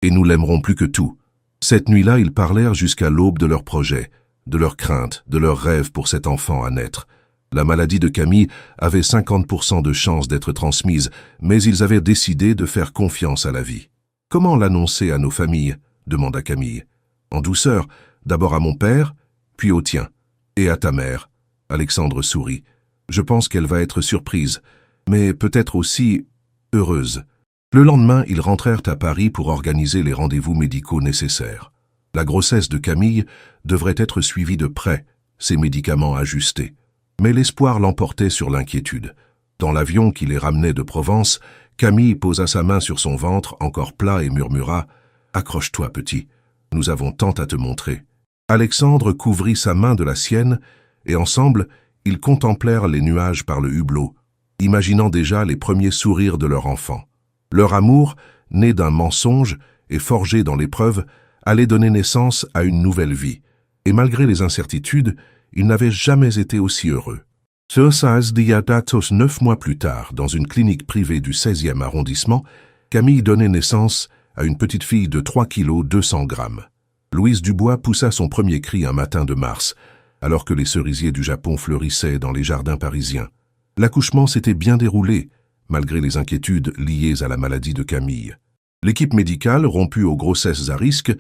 Et nous l'aimerons plus que tout. » Cette nuit-là, ils parlèrent jusqu'à l'aube de leur projet, de leurs craintes, de leurs rêves pour cet enfant à naître. La maladie de Camille avait 50% de chances d'être transmise, mais ils avaient décidé de faire confiance à la vie. « Comment l'annoncer à nos familles ?» demanda Camille. « En douceur, d'abord à mon père, puis au tien, et à ta mère. » Alexandre sourit. « Je pense qu'elle va être surprise, mais peut-être aussi heureuse. » Le lendemain, ils rentrèrent à Paris pour organiser les rendez-vous médicaux nécessaires. La grossesse de Camille devrait être suivie de près, ses médicaments ajustés. Mais l'espoir l'emportait sur l'inquiétude. Dans l'avion qui les ramenait de Provence, Camille posa sa main sur son ventre, encore plat, et murmura « Accroche-toi, petit, nous avons tant à te montrer. » Alexandre couvrit sa main de la sienne, et ensemble, ils contemplèrent les nuages par le hublot, imaginant déjà les premiers sourires de leur enfant. Leur amour, né d'un mensonge et forgé dans l'épreuve, allait donner naissance à une nouvelle vie, et malgré les incertitudes, ils n'avaient jamais été aussi heureux. Ce diadatos 9 mois plus tard, dans une clinique privée du 16e arrondissement, Camille donnait naissance à une petite fille de 3 kg 200 grammes. Louise Dubois poussa son premier cri un matin de mars, alors que les cerisiers du Japon fleurissaient dans les jardins parisiens. L'accouchement s'était bien déroulé, malgré les inquiétudes liées à la maladie de Camille. L'équipe médicale, rompue aux grossesses à risque,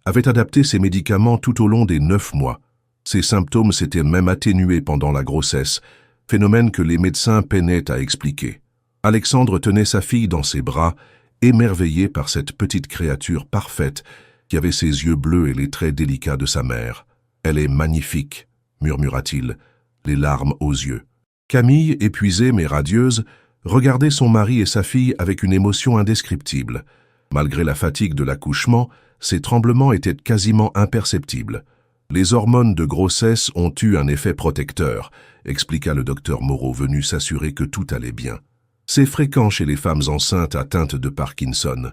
avait adapté ses médicaments tout au long des 9 mois. Ses symptômes s'étaient même atténués pendant la grossesse, phénomène que les médecins peinaient à expliquer. Alexandre tenait sa fille dans ses bras, émerveillé par cette petite créature parfaite qui avait ses yeux bleus et les traits délicats de sa mère. « Elle est magnifique », murmura-t-il, les larmes aux yeux. Camille, épuisée mais radieuse, regardait son mari et sa fille avec une émotion indescriptible. Malgré la fatigue de l'accouchement, ses tremblements étaient quasiment imperceptibles. « Les hormones de grossesse ont eu un effet protecteur », expliqua le docteur Moreau, venu s'assurer que tout allait bien. « C'est fréquent chez les femmes enceintes atteintes de Parkinson.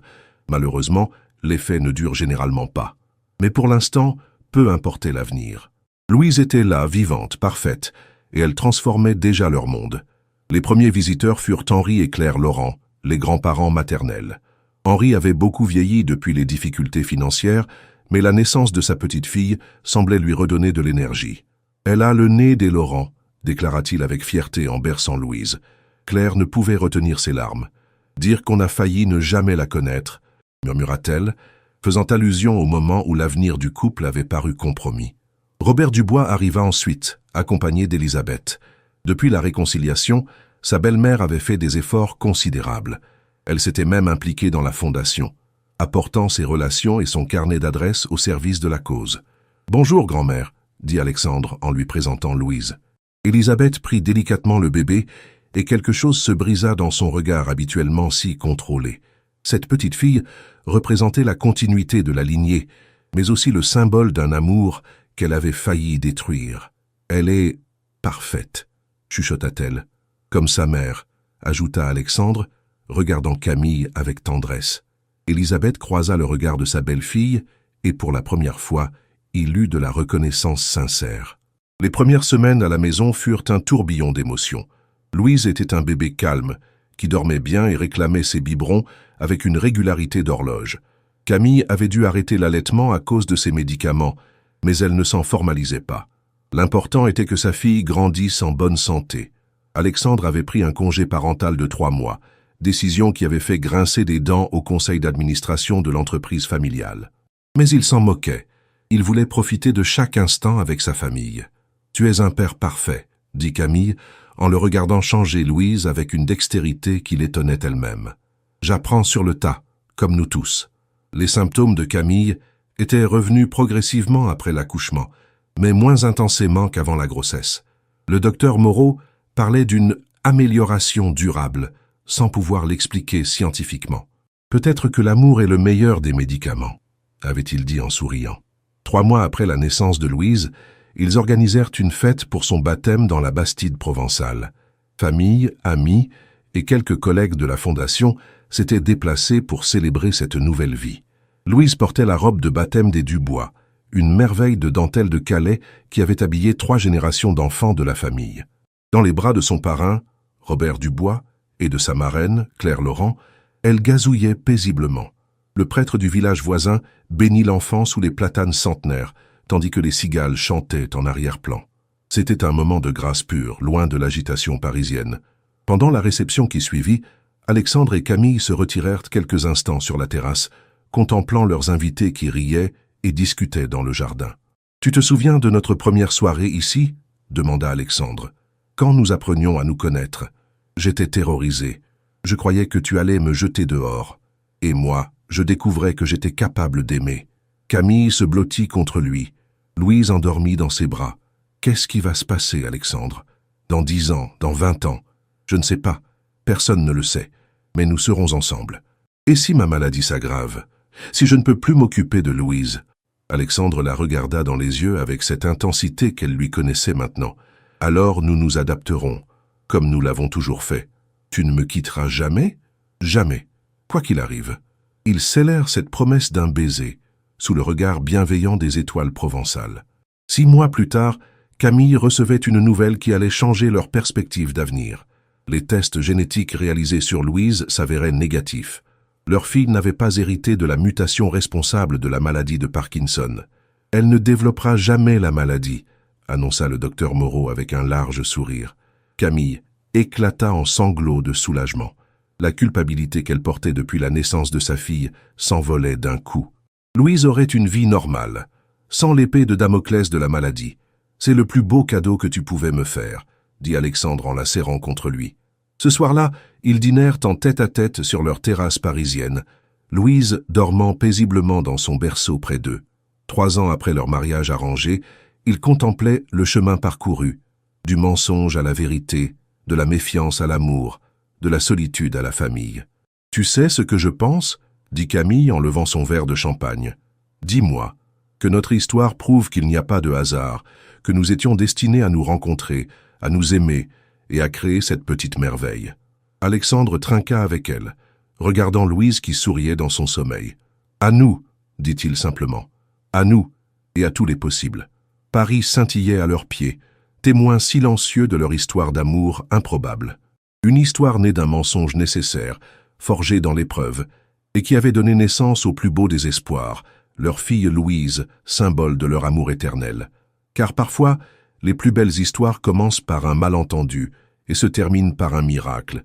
Malheureusement, l'effet ne dure généralement pas. Mais pour l'instant, peu importait l'avenir. Louise était là, vivante, parfaite, et elle transformait déjà leur monde. Les premiers visiteurs furent Henri et Claire Laurent, les grands-parents maternels. Henri avait beaucoup vieilli depuis les difficultés financières, mais la naissance de sa petite fille semblait lui redonner de l'énergie. « Elle a le nez des Laurent », déclara-t-il avec fierté en berçant Louise. Claire ne pouvait retenir ses larmes. « Dire qu'on a failli ne jamais la connaître », murmura-t-elle, faisant allusion au moment où l'avenir du couple avait paru compromis. Robert Dubois arriva ensuite, accompagné d'Elisabeth. Depuis la réconciliation, sa belle-mère avait fait des efforts considérables. Elle s'était même impliquée dans la fondation, apportant ses relations et son carnet d'adresses au service de la cause. « Bonjour, grand-mère », dit Alexandre en lui présentant Louise. Elisabeth prit délicatement le bébé et quelque chose se brisa dans son regard habituellement si contrôlé. Cette petite fille représentait la continuité de la lignée, mais aussi le symbole d'un amour qu'elle avait failli détruire. « Elle est parfaite », chuchota-t-elle. « Comme sa mère », ajouta Alexandre, regardant Camille avec tendresse. Elisabeth croisa le regard de sa belle-fille et pour la première fois, il eut de la reconnaissance sincère. Les premières semaines à la maison furent un tourbillon d'émotions. Louise était un bébé calme, qui dormait bien et réclamait ses biberons avec une régularité d'horloge. Camille avait dû arrêter l'allaitement à cause de ses médicaments, mais elle ne s'en formalisait pas. L'important était que sa fille grandisse en bonne santé. Alexandre avait pris un congé parental de 3 mois, décision qui avait fait grincer des dents au conseil d'administration de l'entreprise familiale. Mais il s'en moquait. Il voulait profiter de chaque instant avec sa famille. « Tu es un père parfait », dit Camille, en le regardant changer Louise avec une dextérité qui l'étonnait elle-même. J'apprends sur le tas, comme nous tous. Les symptômes de Camille étaient revenus progressivement après l'accouchement, mais moins intensément qu'avant la grossesse. Le docteur Moreau parlait d'une amélioration durable, sans pouvoir l'expliquer scientifiquement. Peut-être que l'amour est le meilleur des médicaments, avait-il dit en souriant. 3 mois après la naissance de Louise, ils organisèrent une fête pour son baptême dans la Bastide provençale. Famille, amis et quelques collègues de la fondation s'étaient déplacés pour célébrer cette nouvelle vie. Louise portait la robe de baptême des Dubois, une merveille de dentelle de Calais qui avait habillé 3 générations d'enfants de la famille. Dans les bras de son parrain, Robert Dubois, et de sa marraine, Claire Laurent, elle gazouillait paisiblement. Le prêtre du village voisin bénit l'enfant sous les platanes centenaires, tandis que les cigales chantaient en arrière-plan. C'était un moment de grâce pure, loin de l'agitation parisienne. Pendant la réception qui suivit, Alexandre et Camille se retirèrent quelques instants sur la terrasse, contemplant leurs invités qui riaient et discutaient dans le jardin. « Tu te souviens de notre première soirée ici ?» demanda Alexandre. « Quand nous apprenions à nous connaître, j'étais terrorisé. Je croyais que tu allais me jeter dehors. Et moi, je découvrais que j'étais capable d'aimer. » Camille se blottit contre lui. Louise endormit dans ses bras. « Qu'est-ce qui va se passer, Alexandre? Dans 10 ans, dans 20 ans? Je ne sais pas. Personne ne le sait. Mais nous serons ensemble. Et si ma maladie s'aggrave? Si je ne peux plus m'occuper de Louise ?» Alexandre la regarda dans les yeux avec cette intensité qu'elle lui connaissait maintenant. « Alors nous nous adapterons, comme nous l'avons toujours fait. Tu ne me quitteras jamais? Jamais. Quoi qu'il arrive. » Ils scellèrent cette promesse d'un baiser, sous le regard bienveillant des étoiles provençales. 6 mois plus tard, Camille recevait une nouvelle qui allait changer leur perspective d'avenir. Les tests génétiques réalisés sur Louise s'avéraient négatifs. Leur fille n'avait pas hérité de la mutation responsable de la maladie de Parkinson. « Elle ne développera jamais la maladie », annonça le docteur Moreau avec un large sourire. Camille éclata en sanglots de soulagement. La culpabilité qu'elle portait depuis la naissance de sa fille s'envolait d'un coup. Louise aurait une vie normale, sans l'épée de Damoclès de la maladie. « C'est le plus beau cadeau que tu pouvais me faire », dit Alexandre en la serrant contre lui. Ce soir-là, ils dînèrent en tête-à-tête sur leur terrasse parisienne, Louise dormant paisiblement dans son berceau près d'eux. 3 ans après leur mariage arrangé, ils contemplaient le chemin parcouru, du mensonge à la vérité, de la méfiance à l'amour, de la solitude à la famille. « Tu sais ce que je pense ?» dit Camille en levant son verre de champagne. « Dis-moi, que notre histoire prouve qu'il n'y a pas de hasard, que nous étions destinés à nous rencontrer, à nous aimer et à créer cette petite merveille. » Alexandre trinqua avec elle, regardant Louise qui souriait dans son sommeil. « À nous, dit-il simplement. À nous et à tous les possibles. » Paris scintillait à leurs pieds, témoins silencieux de leur histoire d'amour improbable. Une histoire née d'un mensonge nécessaire, forgé dans l'épreuve, et qui avait donné naissance au plus beau des espoirs, leur fille Louise, symbole de leur amour éternel. Car parfois, les plus belles histoires commencent par un malentendu et se terminent par un miracle,